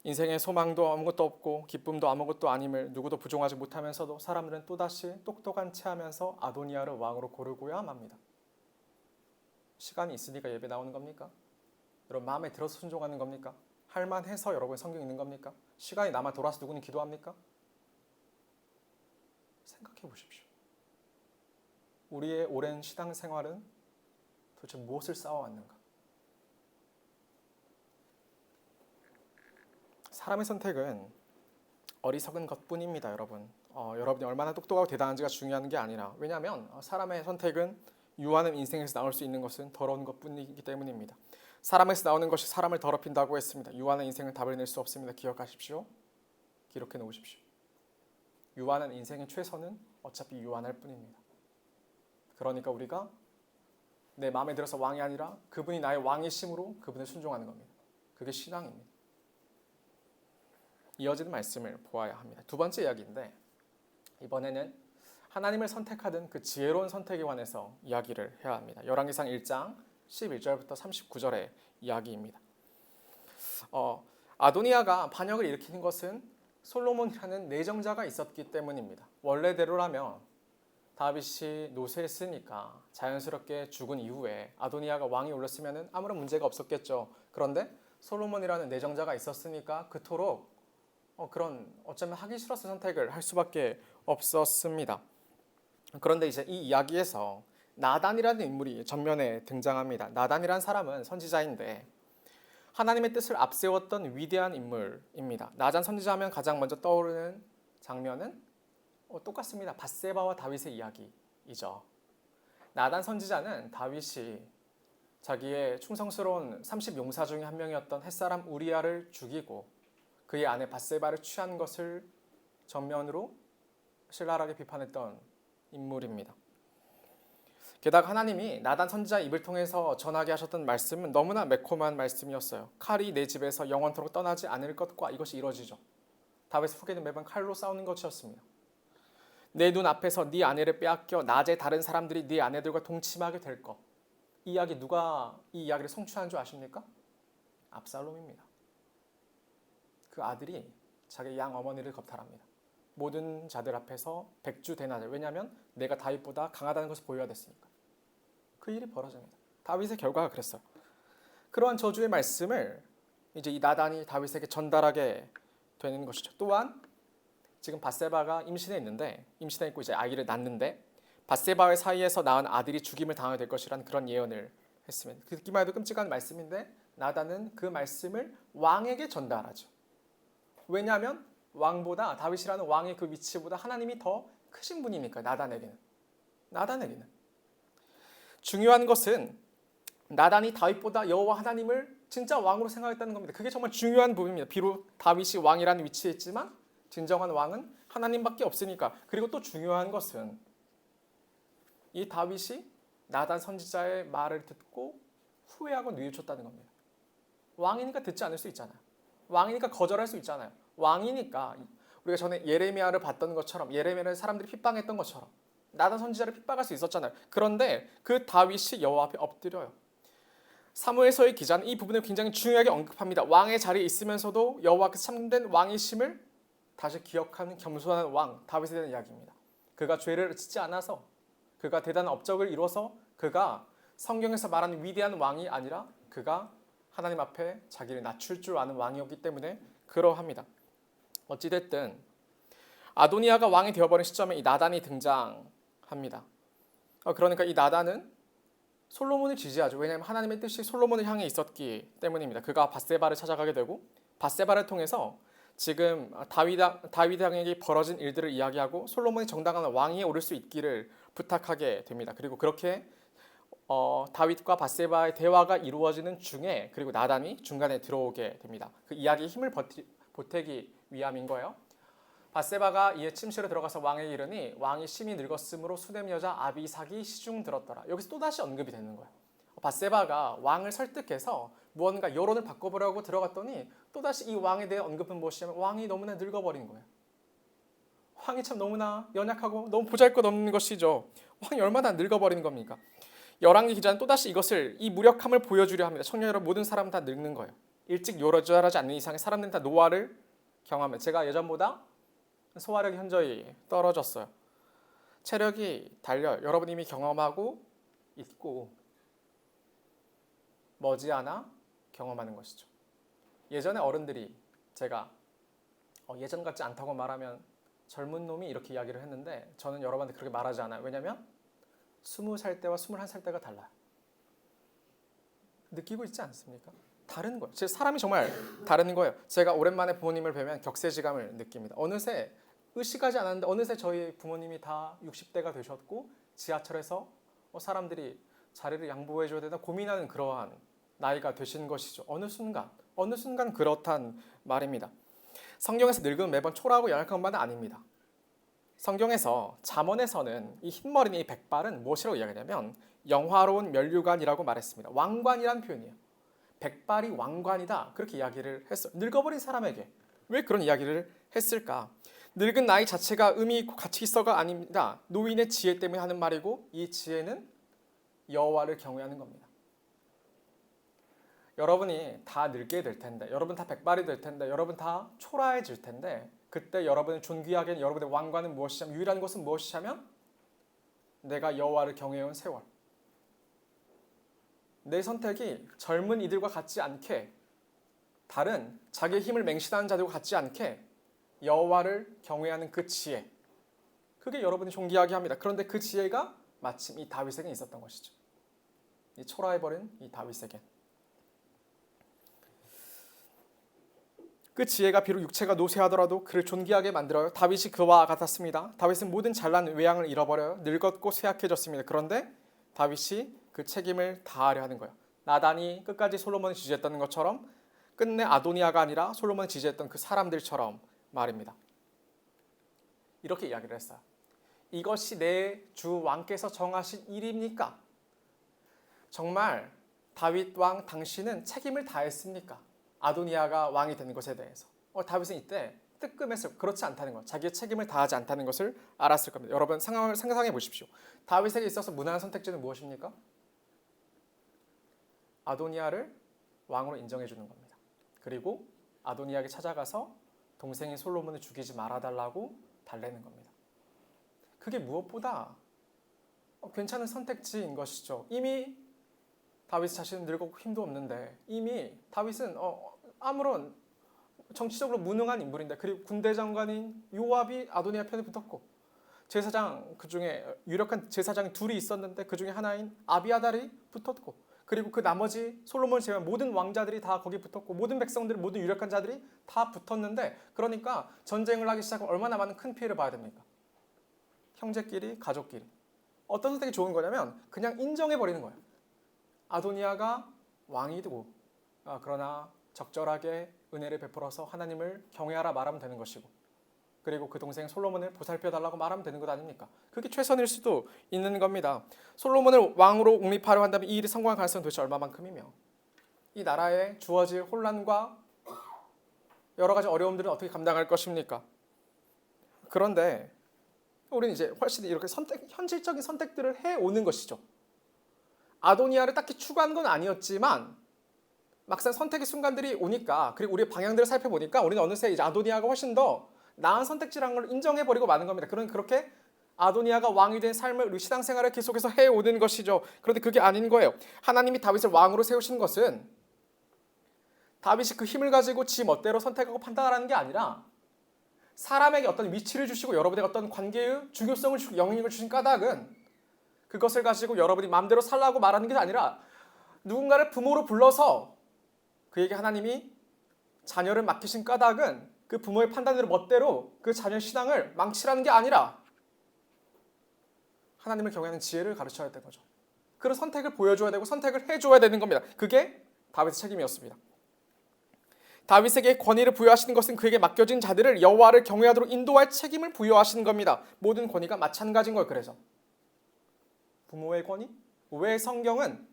Speaker 1: 인생의 소망도 아무것도 없고 기쁨도 아무것도 아님을 누구도 부정하지 못하면서도 사람들은 또다시 똑똑한 채 하면서 아도니아를 왕으로 고르고야 맙니다. 시간이 있으니까 예배 나오는 겁니까? 여러분 마음에 들어서 순종하는 겁니까? 할만해서 여러분 성경 읽는 겁니까? 시간이 남아 돌아서 누구는 기도합니까? 생각해 보십시오. 우리의 오랜 신앙생활은 도대체 무엇을 쌓아왔는가? 사람의 선택은 어리석은 것뿐입니다, 여러분. 여러분이 얼마나 똑똑하고 대단한지가 중요한 게 아니라, 왜냐하면 사람의 선택은 유한한 인생에서 나올 수 있는 것은 더러운 것뿐이기 때문입니다. 사람에서 나오는 것이 사람을 더럽힌다고 했습니다. 유한한 인생은 답을 낼 수 없습니다. 기억하십시오. 기록해 놓으십시오. 유한한 인생의 최선은 어차피 유한할 뿐입니다. 그러니까 우리가 내 마음에 들어서 왕이 아니라 그분이 나의 왕이심으로 그분을 순종하는 겁니다. 그게 신앙입니다. 이어지는 말씀을 보아야 합니다. 두 번째 이야기인데 이번에는 하나님을 선택하던 그 지혜로운 선택에 관해서 이야기를 해야 합니다. 열왕기상 1장 11절부터 39절의 이야기입니다. 아도니아가 반역을 일으키는 것은 솔로몬이라는 내정자가 있었기 때문입니다. 원래대로라면 다윗이 노쇠했으니까 자연스럽게 죽은 이후에 아도니아가 왕이 올랐으면 아무런 문제가 없었겠죠. 그런데 솔로몬이라는 내정자가 있었으니까 그토록 그런 어쩌면 하기 싫어서 선택을 할 수밖에 없었습니다. 그런데 이제 이 이야기에서 나단이라는 인물이 전면에 등장합니다. 나단이라는 사람은 선지자인데 하나님의 뜻을 앞세웠던 위대한 인물입니다. 나단 선지자하면 가장 먼저 떠오르는 장면은 똑같습니다. 밧세바와 다윗의 이야기이죠. 나단 선지자는 다윗이 자기의 충성스러운 30용사 중에 한 명이었던 햇사람 우리아를 죽이고 그의 아내 밧세바를 취한 것을 전면으로 신랄하게 비판했던 인물입니다. 게다가 하나님이 나단 선지자의 입을 통해서 전하게 하셨던 말씀은 너무나 매콤한 말씀이었어요. 칼이 내 집에서 영원토록 떠나지 않을 것과 이것이 이루어지죠. 다윗의 후계는 매번 칼로 싸우는 것이었습니다. 내 눈 앞에서 네 아내를 빼앗겨 낮에 다른 사람들이 네 아내들과 동침하게 될 것. 이 이야기 누가 이 이야기를 성취한 줄 아십니까? 압살롬입니다. 그 아들이 자기 양 어머니를 겁탈합니다. 모든 자들 앞에서 백주대낮을, 왜냐하면 내가 다윗보다 강하다는 것을 보여야 됐으니까. 그 일이 벌어집니다. 다윗의 결과가 그랬어요. 그러한 저주의 말씀을 이제 이 나단이 다윗에게 전달하게 되는 것이죠. 또한 지금 밧세바가 임신해 있고 이제 아기를 낳는데 밧세바의 사이에서 낳은 아들이 죽임을 당하게 될 것이라는 그런 예언을 했습니다. 듣기만 해도 끔찍한 말씀인데 나단은 그 말씀을 왕에게 전달하죠. 왜냐하면 왕보다 다윗이라는 왕의 그 위치보다 하나님이 더 크신 분이니까 나단에게는 중요한 것은 나단이 다윗보다 여호와 하나님을 진짜 왕으로 생각했다는 겁니다. 그게 정말 중요한 부분입니다. 비록 다윗이 왕이라는 위치에 있지만 진정한 왕은 하나님밖에 없으니까. 그리고 또 중요한 것은 이 다윗이 나단 선지자의 말을 듣고 후회하고 뉘우쳤다는 겁니다. 왕이니까 듣지 않을 수 있잖아요. 왕이니까 거절할 수 있잖아요. 왕이니까 우리가 전에 예레미야를 봤던 것처럼 예레미야를 사람들이 핍박했던 것처럼 나단 선지자를 핍박할 수 있었잖아요. 그런데 그 다윗이 여호와 앞에 엎드려요. 사무엘서의 기자는 이 부분을 굉장히 중요하게 언급합니다. 왕의 자리에 있으면서도 여호와께서 참된 왕이심을 다시 기억하는 겸손한 왕 다윗에 대한 이야기입니다. 그가 죄를 짓지 않아서 그가 대단한 업적을 이뤄서 그가 성경에서 말하는 위대한 왕이 아니라 그가 하나님 앞에 자기를 낮출 줄 아는 왕이었기 때문에 그러합니다. 어찌됐든 아도니아가 왕이 되어버린 시점에 이 나단이 등장합니다. 그러니까 이 나단은 솔로몬을 지지하죠. 왜냐하면 하나님의 뜻이 솔로몬을 향해 있었기 때문입니다. 그가 밧세바를 찾아가게 되고 밧세바를 통해서 지금 다윗 왕에게 벌어진 일들을 이야기하고 솔로몬이 정당한 왕위에 오를 수 있기를 부탁하게 됩니다. 그리고 그렇게 다윗과 밧세바의 대화가 이루어지는 중에 그리고 나단이 중간에 들어오게 됩니다. 그 이야기에 힘을 보태기 위함인 거예요. 밧세바가 이에 침실에 들어가서 왕에게 이르니 왕이 심히 늙었으므로 수냄 여자 아비삭이 시중 들었더라. 여기서 또다시 언급이 되는 거예요. 밧세바가 왕을 설득해서 무언가 여론을 바꿔보려고 들어갔더니 또다시 이 왕에 대해 언급은 무엇이냐면 왕이 너무나 늙어버린 거예요. 왕이 참 너무나 연약하고 너무 보잘것없는 것이죠. 왕이 얼마나 늙어버리는 겁니까? 열왕기 기자는 또다시 이 무력함을 보여주려 합니다. 청년 여러분, 모든 사람은 다 늙는 거예요. 일찍 요절하지 않는 이상에 사람들은 다 노화를 경험합니다. 제가 예전보다 소화력이 현저히 떨어졌어요. 체력이 달려요. 여러분 이미 경험하고 있고 머지않아 경험하는 것이죠. 예전에 어른들이 제가 예전 같지 않다고 말하면 젊은 놈이 이렇게 이야기를 했는데 저는 여러분한테 그렇게 말하지 않아요. 왜냐하면 20살 때와 21살 때가 달라요. 느끼고 있지 않습니까? 다른 거예요. 사람이 정말 다른 거예요. 제가 오랜만에 부모님을 뵈면 격세지감을 느낍니다. 어느새 의식하지 않았는데 어느새 저희 부모님이 다 60대가 되셨고 지하철에서 사람들이 자리를 양보해줘야 되나 고민하는 그러한 나이가 되신 것이죠. 어느 순간 그렇단 말입니다. 성경에서 늙음은 매번 초라하고 연약한 것만은 아닙니다. 성경에서 잠언에서는 이 흰머리는 이 백발은 무엇이라고 이야기하냐면 영화로운 면류관이라고 말했습니다. 왕관이라는 표현이에요. 백발이 왕관이다 그렇게 이야기를 했어요. 늙어버린 사람에게 왜 그런 이야기를 했을까? 늙은 나이 자체가 의미 있고 가치 있어가 아닙니다. 노인의 지혜 때문에 하는 말이고 이 지혜는 여호와를 경외하는 겁니다. 여러분이 다 늙게 될 텐데 여러분 다 백발이 될 텐데 여러분 다 초라해질 텐데 그때 여러분을 존귀하게 하는 여러분의 왕관은 무엇이냐면 유일한 것은 무엇이냐면 내가 여호와를 경외해온 세월. 내 선택이 젊은 이들과 같지 않게 다른 자기의 힘을 맹신하는 자들과 같지 않게 여호와를 경외하는 그 지혜 그게 여러분이 존귀하게 합니다. 그런데 그 지혜가 마침 이 다윗에게 있었던 것이죠. 이 초라해버린 이 다윗에게. 그 지혜가 비록 육체가 노쇠하더라도 그를 존귀하게 만들어요. 다윗이 그와 같았습니다. 다윗은 모든 잘난 외양을 잃어버려요. 늙었고 쇠약해졌습니다. 그런데 다윗이 그 책임을 다하려 하는 거예요. 나단이 끝까지 솔로몬을 지지했던 것처럼 끝내 아도니아가 아니라 솔로몬을 지지했던 그 사람들처럼 말입니다. 이렇게 이야기를 했어요. 이것이 내 주 왕께서 정하신 일입니까? 정말 다윗 왕 당신은 책임을 다했습니까? 아도니아가 왕이 되는 것에 대해서. 다윗은 이때 뜨끔했을, 그렇지 않다는 것, 자기의 책임을 다하지 않다는 것을 알았을 겁니다. 여러분 상황을 상상해 보십시오. 다윗에게 있어서 무난한 선택지는 무엇입니까? 아도니아를 왕으로 인정해 주는 겁니다. 그리고 아도니아에게 찾아가서 동생인 솔로몬을 죽이지 말아달라고 달래는 겁니다. 그게 무엇보다 괜찮은 선택지인 것이죠. 이미 다윗 자신은 늙었고 힘도 없는데 이미 다윗은 아무런 정치적으로 무능한 인물인데, 그리고 군대 장관인 요압이 아도니아 편에 붙었고 제사장, 그중에 유력한 제사장이 둘이 있었는데 그중에 하나인 아비아달이 붙었고, 그리고 그 나머지 솔로몬을 제외한 모든 왕자들이 다 거기 붙었고 모든 백성들, 모든 유력한 자들이 다 붙었는데, 그러니까 전쟁을 하기 시작하면 얼마나 많은 큰 피해를 봐야 됩니까? 형제끼리, 가족끼리. 어떤 선택이 좋은 거냐면 그냥 인정해버리는 거예요. 아도니아가 왕이 되고 그러나 적절하게 은혜를 베풀어서 하나님을 경외하라 말하면 되는 것이고, 그리고 그 동생 솔로몬을 보살펴달라고 말하면 되는 것 아닙니까? 그게 최선일 수도 있는 겁니다. 솔로몬을 왕으로 옹립하려 한다면 이 일이 성공할 가능성은 도대체 얼마만큼이며 이 나라에 주어질 혼란과 여러 가지 어려움들은 어떻게 감당할 것입니까? 그런데 우리는 이제 훨씬 이렇게 현실적인 선택들을 해오는 것이죠. 아도니아를 딱히 추구한 건 아니었지만 막상 선택의 순간들이 오니까, 그리고 우리의 방향들을 살펴보니까 우리는 어느새 이제 아도니아가 훨씬 더 나은 선택지라는 걸 인정해버리고 마는 겁니다. 그렇게 아도니아가 왕이 된 삶을 우리 신앙생활을 계속해서 해오는 것이죠. 그런데 그게 아닌 거예요. 하나님이 다윗을 왕으로 세우신 것은 다윗이 그 힘을 가지고 지 멋대로 선택하고 판단하라는 게 아니라 사람에게 어떤 위치를 주시고 여러분에게 어떤 관계의 중요성을 주시고 영향력을 주신 까닭은 그것을 가지고 여러분이 마음대로 살라고 말하는 게 아니라 누군가를 부모로 불러서 그에게 하나님이 자녀를 맡기신 까닭은 그 부모의 판단으로 멋대로 그 자녀의 신앙을 망치라는 게 아니라 하나님을 경외하는 지혜를 가르쳐야 되는 거죠. 그런 선택을 보여줘야 되고 선택을 해줘야 되는 겁니다. 그게 다윗의 책임이었습니다. 다윗에게 권위를 부여하시는 것은 그에게 맡겨진 자들을 여호와를 경외하도록 인도할 책임을 부여하시는 겁니다. 모든 권위가 마찬가지인 거예요. 그래서 부모의 권위? 왜 성경은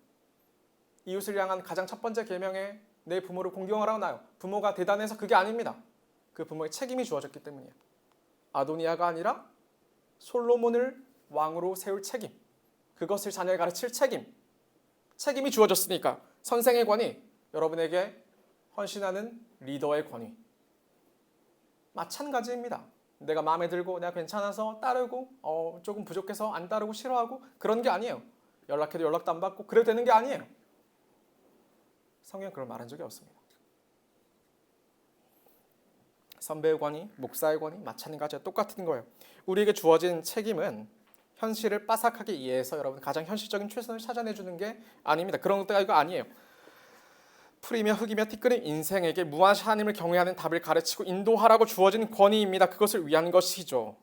Speaker 1: 이웃을 향한 가장 첫 번째 계명에 내 부모를 공경하라고 나요? 부모가 대단해서 그게 아닙니다. 그 부모의 책임이 주어졌기 때문이에요. 아도니아가 아니라 솔로몬을 왕으로 세울 책임, 그것을 자녀에 가르칠 책임이 주어졌으니까 선생의 권위, 여러분에게 헌신하는 리더의 권위 마찬가지입니다. 내가 마음에 들고 내가 괜찮아서 따르고 조금 부족해서 안 따르고 싫어하고 그런 게 아니에요. 연락해도 연락도 안 받고 그래도 되는 게 아니에요. 성경은 그런 말한 적이 없습니다. 선배의 권위, 목사의 권위 마찬가지야. 똑같은 거예요. 우리에게 주어진 책임은 현실을 빠삭하게 이해해서 여러분 가장 현실적인 최선을 찾아내주는 게 아닙니다. 그런 것도 이거 아니에요. 풀이며 흙이며 티끌인 인생에게 무한하신 하나님을 경외하는 답을 가르치고 인도하라고 주어진 권위입니다. 그것을 위한 것이죠.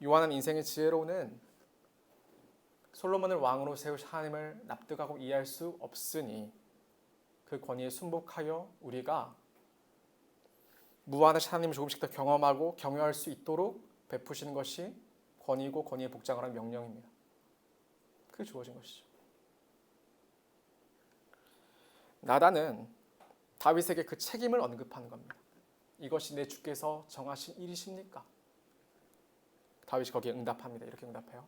Speaker 1: 요한은 인생의 지혜로는 솔로몬을 왕으로 세우신 하나님을 납득하고 이해할 수 없으니 그 권위에 순복하여 우리가 무한하신 하나님을 조금씩 더 경험하고 경외할 수 있도록 베푸시는 것이 권위고 권위에 복장하라는 명령입니다. 그게 주어진 것이죠. 나단은 다윗에게 그 책임을 언급하는 겁니다. 이것이 내 주께서 정하신 일이십니까? 다윗이 거기에 응답합니다. 이렇게 응답해요.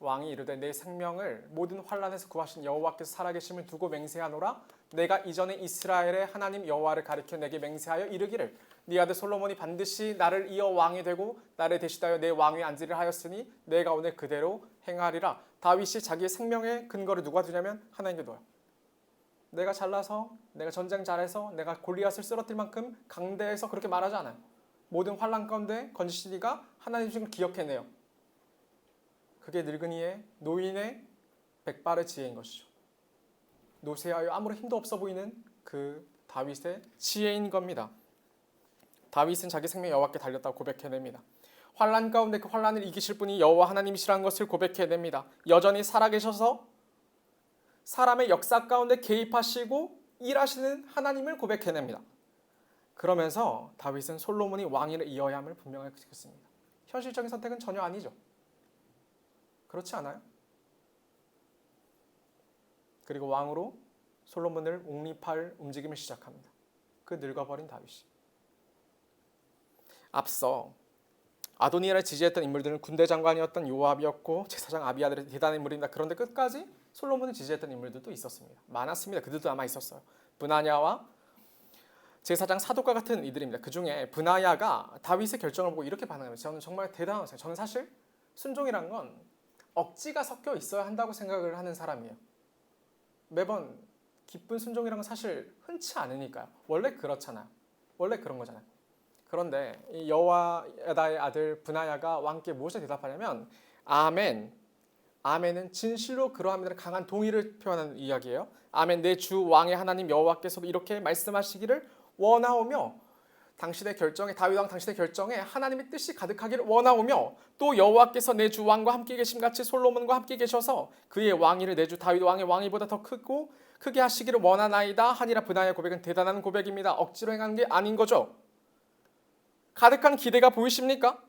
Speaker 1: 왕이 이르되 내 생명을 모든 환난에서 구하신 여호와께서 살아계심을 두고 맹세하노라. 내가 이전에 이스라엘의 하나님 여호와를 가리켜 내게 맹세하여 이르기를 네 아들 솔로몬이 반드시 나를 이어 왕이 되고 나를 대신하여 내 왕위에 앉으리라 하였으니 내가 오늘 그대로 행하리라. 다윗이 자기의 생명의 근거를 누가 두냐면 하나님께 둬요. 내가 잘나서, 내가 전쟁 잘해서, 내가 골리앗을 쓰러뜨릴 만큼 강대해서 그렇게 말하지 않아요. 모든 환난 가운데 건지시니가 하나님 주신 걸 기억해내요. 그게 늙은이의 노인의 백발의 지혜인 것이죠. 노쇠하여 아무런 힘도 없어 보이는 그 다윗의 지혜인 겁니다. 다윗은 자기 생명 여호와께 달렸다고 고백해냅니다. 환난 가운데 그 환난을 이기실 분이 여호와 하나님이시라는 것을 고백해냅니다. 여전히 살아계셔서 사람의 역사 가운데 개입하시고 일하시는 하나님을 고백해냅니다. 그러면서 다윗은 솔로몬이 왕위를 이어야 함을 분명하게 지켰습니다. 현실적인 선택은 전혀 아니죠. 그렇지 않아요? 그리고 왕으로 솔로몬을 옹립할 움직임을 시작합니다. 그 늙어버린 다윗이. 앞서 아도니아를 지지했던 인물들은 군대 장관이었던 요압이었고 제사장 아비아들의 대단한 인물입니다. 그런데 끝까지 솔로몬을 지지했던 인물들도 있었습니다. 많았습니다. 그들도 아마 있었어요. 브나야와 제사장 사독과 같은 이들입니다. 그 중에 브나야가 다윗의 결정을 보고 이렇게 반응합니다. 저는 정말 대단하다고 생각해요. 저는 사실 순종이란 건 억지가 섞여 있어야 한다고 생각을 하는 사람이에요. 매번 기쁜 순종이란 건 사실 흔치 않으니까요. 원래 그렇잖아요. 원래 그런 거잖아요. 그런데 이 여호야다의 아들 브나야가 왕께 무엇에 대답하냐면 아멘. 아멘은 진실로 그러합니다. 강한 동의를 표현하는 이야기예요. 아멘. 내 주 왕의 하나님 여호와께서도 이렇게 말씀하시기를 원하오며 당신의 결정에 다윗 왕 당신의 결정에 하나님의 뜻이 가득하기를 원하오며 또 여호와께서 내 주 왕과 함께 계심 같이 솔로몬과 함께 계셔서 그의 왕위를 내 주 다윗 왕의 왕위보다 더 크게 하시기를 원하나이다 하니라. 브나야의 고백은 대단한 고백입니다. 억지로 행하는 게 아닌 거죠. 가득한 기대가 보이십니까?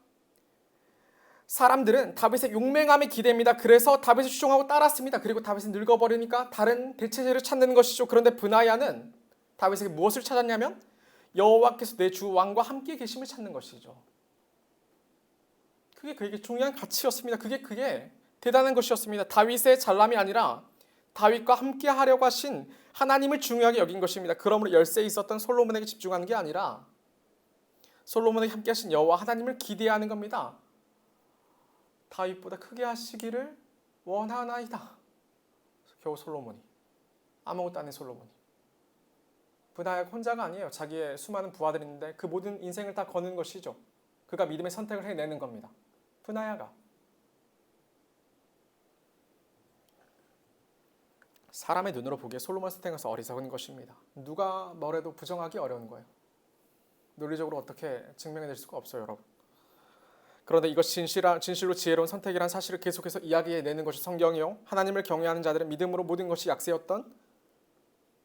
Speaker 1: 사람들은 다윗의 용맹함에 기대입니다. 그래서 다윗을 추종하고 따랐습니다. 그리고 다윗은 늙어버리니까 다른 대체제를 찾는 것이죠. 그런데 브나야는 다윗에게 무엇을 찾았냐면 여호와께서 내 주 왕과 함께 계심을 찾는 것이죠. 그게 그에게 중요한 가치였습니다. 그게 대단한 것이었습니다. 다윗의 잘남이 아니라 다윗과 함께 하려고 하신 하나님을 중요하게 여긴 것입니다. 그러므로 열세에 있었던 솔로몬에게 집중하는 게 아니라 솔로몬에게 함께 하신 여호와 하나님을 기대하는 겁니다. 다윗보다 크게 하시기를 원하나이다. 겨우 솔로몬이. 아무것도 아닌 솔로몬이. 브나야가 혼자가 아니에요. 자기의 수많은 부하들이 있는데 그 모든 인생을 다 거는 것이죠. 그가 믿음의 선택을 해내는 겁니다. 브나야가. 사람의 눈으로 보기에 솔로몬의 선택은 어리석은 것입니다. 누가 뭐래도 부정하기 어려운 거예요. 논리적으로 어떻게 증명해낼 수가 없어요, 여러분. 그런데 이것이 진실로 지혜로운 선택이라는 사실을 계속해서 이야기해내는 것이 성경이요. 하나님을 경외하는 자들은 믿음으로 모든 것이 약세였던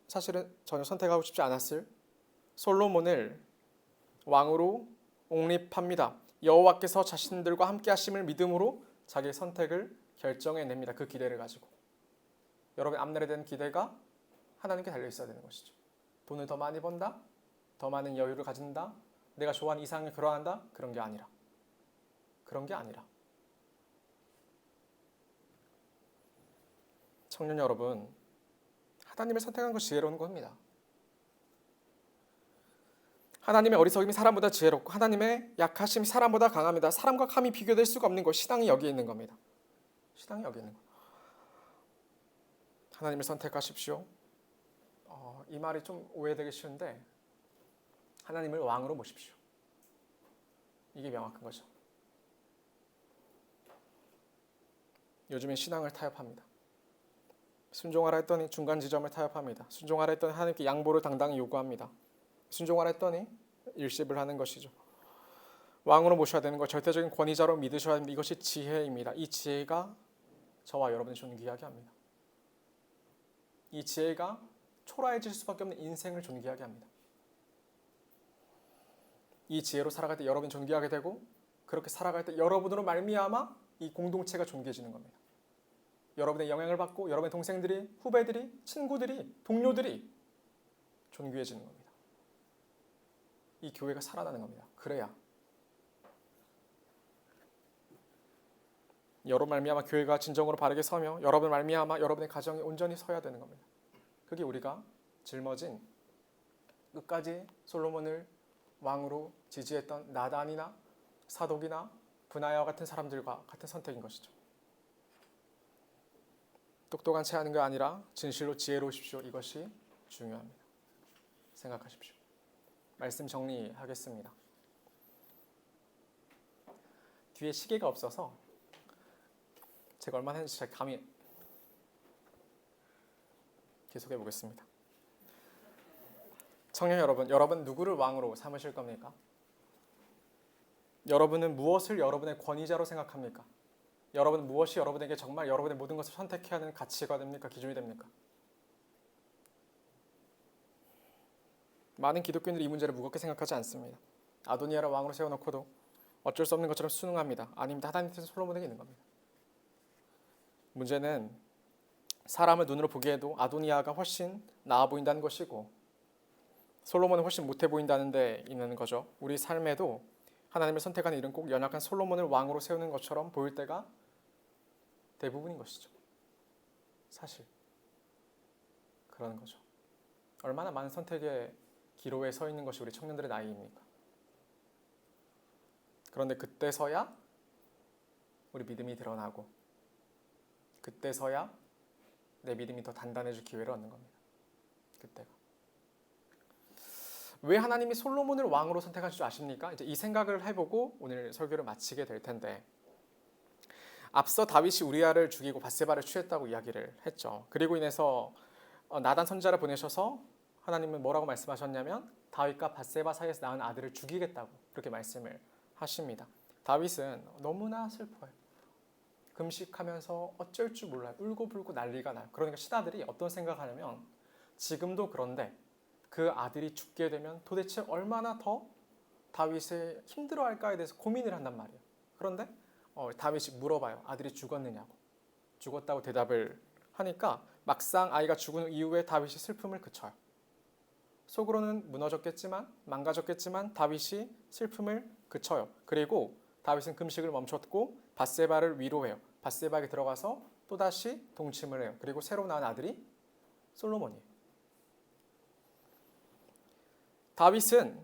Speaker 1: 사실은 전혀 선택하고 싶지 않았을 솔로몬을 왕으로 옹립합니다. 여호와께서 자신들과 함께 하심을 믿음으로 자기의 선택을 결정해냅니다. 그 기대를 가지고. 여러분의 앞날에 대한 기대가 하나님께 달려 있어야 되는 것이죠. 돈을 더 많이 번다? 더 많은 여유를 가진다? 내가 좋아하는 이상을 그러한다? 그런 게 아니라. 청년 여러분, 하나님을 선택한 것이 지혜로운 겁니다. 하나님의 어리석음이 사람보다 지혜롭고 하나님의 약하심이 사람보다 강합니다. 사람과 감히 비교될 수가 없는 것, 신앙이 여기에 있는 겁니다. 신앙이 여기에 있는 것. 하나님을 선택하십시오. 이 말이 좀 오해되기 쉬운데 하나님을 왕으로 모십시오. 이게 명확한 거죠. 요즘엔 신앙을 타협합니다. 순종하라 했더니 중간 지점을 타협합니다. 순종하라 했더니 하나님께 양보를 당당히 요구합니다. 순종하라 했더니 일십을 하는 것이죠. 왕으로 모셔야 되는 것, 절대적인 권위자로 믿으셔야 합니다. 이것이 지혜입니다. 이 지혜가 저와 여러분을 존귀하게 합니다. 이 지혜가 초라해질 수밖에 없는 인생을 존귀하게 합니다. 이 지혜로 살아갈 때 여러분이 존귀하게 되고 그렇게 살아갈 때 여러분으로 말미암아 이 공동체가 존귀해지는 겁니다. 여러분의 영향을 받고 여러분의 동생들이, 후배들이, 친구들이, 동료들이 존귀해지는 겁니다. 이 교회가 살아나는 겁니다. 그래야 여러분 말미암아 교회가 진정으로 바르게 서며 여러분 말미암아 여러분의 가정이 온전히 서야 되는 겁니다. 그게 우리가 짊어진 끝까지 솔로몬을 왕으로 지지했던 나단이나 사독이나 브나야와 같은 사람들과 같은 선택인 것이죠. 똑똑한 채 하는 게 아니라 진실로 지혜로우십시오. 이것이 중요합니다. 생각하십시오. 말씀 정리하겠습니다. 뒤에 시계가 없어서 제가 얼마나 했는지 잘 감이 계속해 보겠습니다. 청년 여러분 누구를 왕으로 삼으실 겁니까? 여러분은 무엇을 여러분의 권위자로 생각합니까? 여러분은 무엇이 여러분에게 정말 여러분의 모든 것을 선택해야 하는 가치가 됩니까? 기준이 됩니까? 많은 기독교인들이 이 문제를 무겁게 생각하지 않습니다. 아도니아를 왕으로 세워놓고도 어쩔 수 없는 것처럼 순응합니다. 아닙니다. 하나님 뜻은 솔로몬에게 있는 겁니다. 문제는 사람을 눈으로 보기에도 아도니아가 훨씬 나아 보인다는 것이고 솔로몬은 훨씬 못해 보인다는 데 있는 거죠. 우리 삶에도 하나님을 선택하는 일은 꼭 연약한 솔로몬을 왕으로 세우는 것처럼 보일 때가 대부분인 것이죠. 사실 그러는 거죠. 얼마나 많은 선택의 기로에 서 있는 것이 우리 청년들의 나이입니까? 그런데 그때서야 우리 믿음이 드러나고 그때서야 내 믿음이 더 단단해질 기회를 얻는 겁니다. 그때가. 왜 하나님이 솔로몬을 왕으로 선택하실 줄 아십니까? 이제 이 생각을 해보고 오늘 설교를 마치게 될 텐데 앞서 다윗이 우리아를 죽이고 밧세바를 취했다고 이야기를 했죠. 그리고 인해서 나단 선지자를 보내셔서 하나님은 뭐라고 말씀하셨냐면 다윗과 밧세바 사이에서 낳은 아들을 죽이겠다고 그렇게 말씀을 하십니다. 다윗은 너무나 슬퍼요. 금식하면서 어쩔 줄 몰라요. 울고불고 난리가 나요. 그러니까 신하들이 어떤 생각하냐면 지금도 그런데 그 아들이 죽게 되면 도대체 얼마나 더 다윗이 힘들어할까에 대해서 고민을 한단 말이에요. 그런데 다윗이 물어봐요. 아들이 죽었느냐고. 죽었다고 대답을 하니까 막상 아이가 죽은 이후에 다윗이 슬픔을 그쳐요. 속으로는 무너졌겠지만 망가졌겠지만 다윗이 슬픔을 그쳐요. 그리고 다윗은 금식을 멈췄고 밧세바를 위로해요. 밧세바에게 들어가서 또다시 동침을 해요. 그리고 새로 낳은 아들이 솔로몬이에요. 다윗은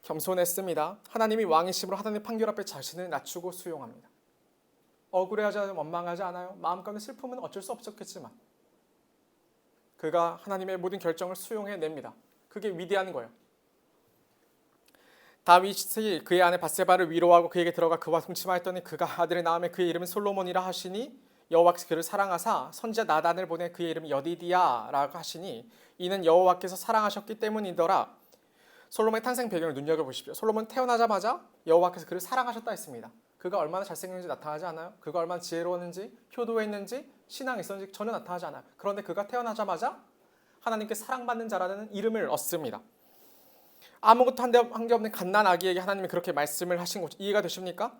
Speaker 1: 겸손했습니다. 하나님이 왕이심으로 하나님의 판결 앞에 자신을 낮추고 수용합니다. 억울해하지 않아요? 원망하지 않아요? 마음 가운데 슬픔은 어쩔 수 없었겠지만 그가 하나님의 모든 결정을 수용해냅니다. 그게 위대한 거예요. 다윗이 그의 아내 밧세바를 위로하고 그에게 들어가 그와 동침하였더니 그가 아들을 낳으며 그의 이름은 솔로몬이라 하시니 여호와께서 그를 사랑하사 선지자 나단을 보내 그의 이름이 여디디야라고 하시니 이는 여호와께서 사랑하셨기 때문이더라. 솔로몬의 탄생 배경을 눈여겨보십시오. 솔로몬 태어나자마자 여호와께서 그를 사랑하셨다 했습니다. 그가 얼마나 잘생겼는지 나타나지 않아요? 그가 얼마나 지혜로웠는지, 효도했는지, 신앙이 있었는지 전혀 나타나지 않아요. 그런데 그가 태어나자마자 하나님께 사랑받는 자라는 이름을 얻습니다. 아무것도 한 게 없는 갓난 아기에게 하나님이 그렇게 말씀을 하신 거죠. 이해가 되십니까?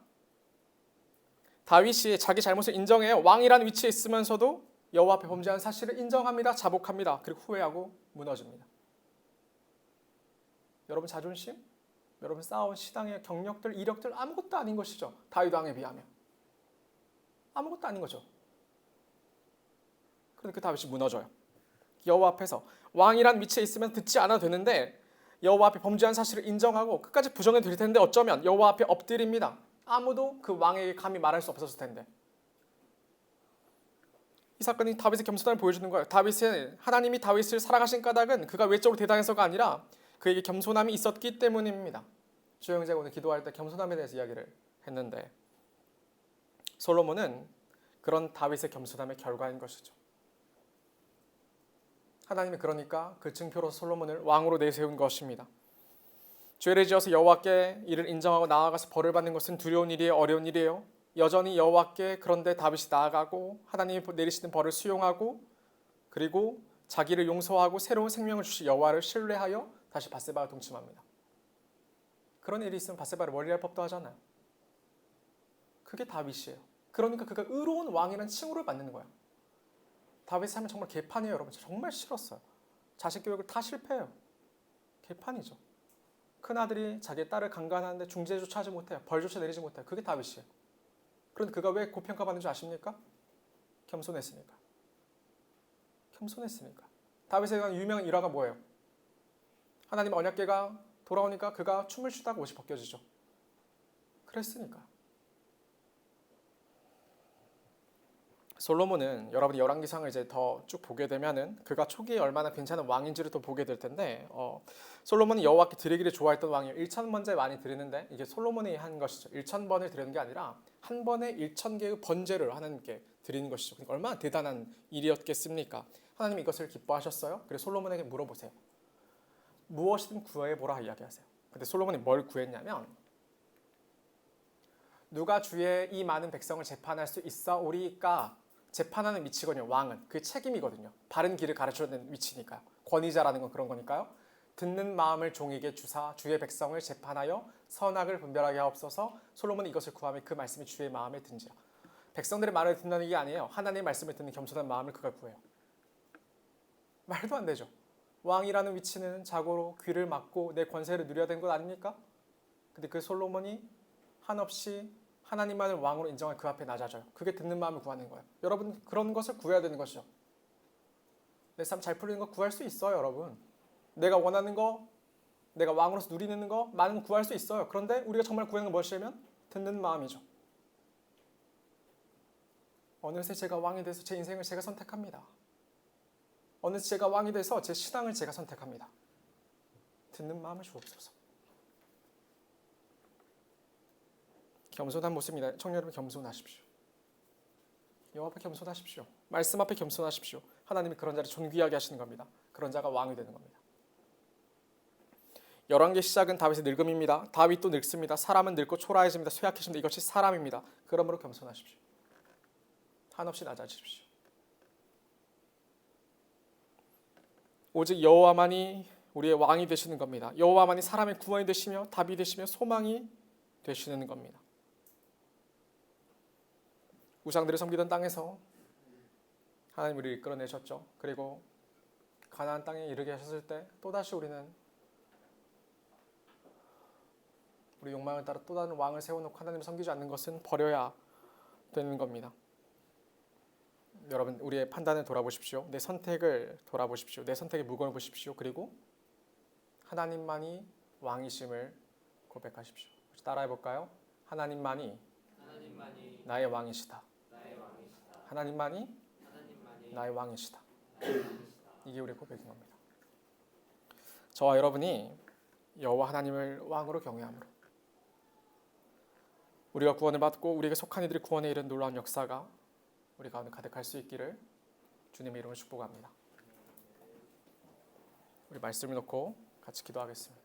Speaker 1: 다윗이 자기 잘못을 인정해요. 왕이라는 위치에 있으면서도 여호와 앞에 범죄한 사실을 인정합니다. 자복합니다. 그리고 후회하고 무너집니다. 여러분 자존심? 여러분 쌓아온 신앙의 경력들, 이력들 아무것도 아닌 것이죠. 다윗 왕에 비하면. 아무것도 아닌 거죠. 그런데 그 다윗이 무너져요. 여호와 앞에서 왕이란 위치에 있으면 듣지 않아도 되는데 여호와 앞에 범죄한 사실을 인정하고 끝까지 부정해 드릴 텐데 어쩌면 여호와 앞에 엎드립니다. 아무도 그 왕에게 감히 말할 수 없었을 텐데. 이 사건이 다윗의 겸손함을 보여주는 거예요. 다윗은 하나님이 다윗을 사랑하신 까닭은 그가 외적으로 대단해서가 아니라 그에게 겸손함이 있었기 때문입니다. 주영재가 오늘 기도할 때 겸손함에 대해서 이야기를 했는데 솔로몬은 그런 다윗의 겸손함의 결과인 것이죠. 하나님이 그러니까 그 증표로서 솔로몬을 왕으로 내세운 것입니다. 죄를 지어서 여호와께 이를 인정하고 나아가서 벌을 받는 것은 두려운 일이에요. 어려운 일이에요. 여전히 여호와께 그런데 다윗이 나아가고 하나님이 내리시는 벌을 수용하고 그리고 자기를 용서하고 새로운 생명을 주신 여호와를 신뢰하여 다시 밧세바와 동침합니다. 그런 일이 있으면 밧세바를 멀리할 법도 하잖아요. 그게 다윗이에요. 그러니까 그가 의로운 왕이라는 칭호를 받는 거야. 다윗의 삶은 정말 개판이에요, 여러분. 정말 싫었어요. 자식 교육을 다 실패해요. 개판이죠. 큰아들이 자기의 딸을 강간하는데 중재조차 하지 못해요. 벌조차 내리지 못해요. 그게 다윗이에요. 그런데 그가 왜 고평가받는 줄 아십니까? 겸손했으니까. 겸손했으니까. 다윗에 대한 유명한 일화가 뭐예요? 하나님 언약궤가 돌아오니까 그가 춤을 추다가 옷이 벗겨지죠. 그랬으니까. 솔로몬은 여러분이 열왕기상을 이제 더 쭉 보게 되면은 그가 초기에 얼마나 괜찮은 왕인지를 또 보게 될 텐데 솔로몬이 여호와께 드리기를 좋아했던 왕이에요. 1,000번째 많이 드리는데 이게 솔로몬이 한 것이죠. 1,000번을 드리는 게 아니라 한 번에 1,000개의 번제를 하나님께 드리는 것이죠. 그러니까 얼마나 대단한 일이었겠습니까? 하나님 이것을 기뻐하셨어요? 그래서 솔로몬에게 물어보세요. 무엇이든 구해보라 이야기하세요. 근데 솔로몬이 뭘 구했냐면 누가 주의 이 많은 백성을 재판할 수 있사오리까? 재판하는 위치거든요. 왕은 그 책임이거든요. 바른 길을 가르쳐주는 위치니까요. 권위자라는 건 그런 거니까요. 듣는 마음을 종에게 주사 주의 백성을 재판하여 선악을 분별하게 하옵소서. 솔로몬이 이것을 구하며 그 말씀이 주의 마음에 든지라. 백성들의 말을 듣는다는 게 아니에요. 하나님의 말씀을 듣는 겸손한 마음을 그가 구해요. 말도 안 되죠. 왕이라는 위치는 자고로 귀를 막고 내 권세를 누려야 되는 것 아닙니까? 근데 그 솔로몬이 한없이 하나님만을 왕으로 인정할 그 앞에 낮아져요. 그게 듣는 마음을 구하는 거예요. 여러분 그런 것을 구해야 되는 것이죠. 내 삶 잘 풀리는 거 구할 수 있어요, 여러분. 내가 원하는 거, 내가 왕으로서 누리는 거 많은 거 구할 수 있어요. 그런데 우리가 정말 구하는 건 무엇이냐면 듣는 마음이죠. 어느새 제가 왕이 돼서 제 인생을 제가 선택합니다. 어느새 제가 왕이 돼서 제 신앙을 제가 선택합니다. 듣는 마음을 주옵소서. 겸손한 모습입니다. 청년 여러분 겸손하십시오. 여호와 앞에 겸손하십시오. 말씀 앞에 겸손하십시오. 하나님이 그런 자를 존귀하게 하시는 겁니다. 그런 자가 왕이 되는 겁니다. 열왕기 시작은 다윗의 늙음입니다. 다윗도 늙습니다. 사람은 늙고 초라해집니다. 쇠약해집니다. 이것이 사람입니다. 그러므로 겸손하십시오. 한없이 낮아지십시오. 오직 여호와만이 우리의 왕이 되시는 겁니다. 여호와만이 사람의 구원이 되시며 답이 되시며 소망이 되시는 겁니다. 우상들을 섬기던 땅에서 하나님 우리를 이끌어내셨죠. 그리고 가나안 땅에 이르게 하셨을 때 또다시 우리는 우리 욕망을 따라 또 다른 왕을 세워놓고 하나님을 섬기지 않는 것은 버려야 되는 겁니다. 여러분 우리의 판단을 돌아보십시오. 내 선택을 돌아보십시오. 내 선택의 무거움을 보십시오. 그리고 하나님만이 왕이심을 고백하십시오. 따라해볼까요? 하나님만이 나의 왕이시다. 하나님만이 나의 왕이시다. 이게 우리의 고백인 겁니다. 저와 여러분이 여호와 하나님을 왕으로 경외함으로 우리가 구원을 받고 우리에게 속한 이들이 구원에 이른 놀라운 역사가 우리 가운데 가득할 수 있기를 주님의 이름으로 축복합니다. 우리 말씀을 놓고 같이 기도하겠습니다.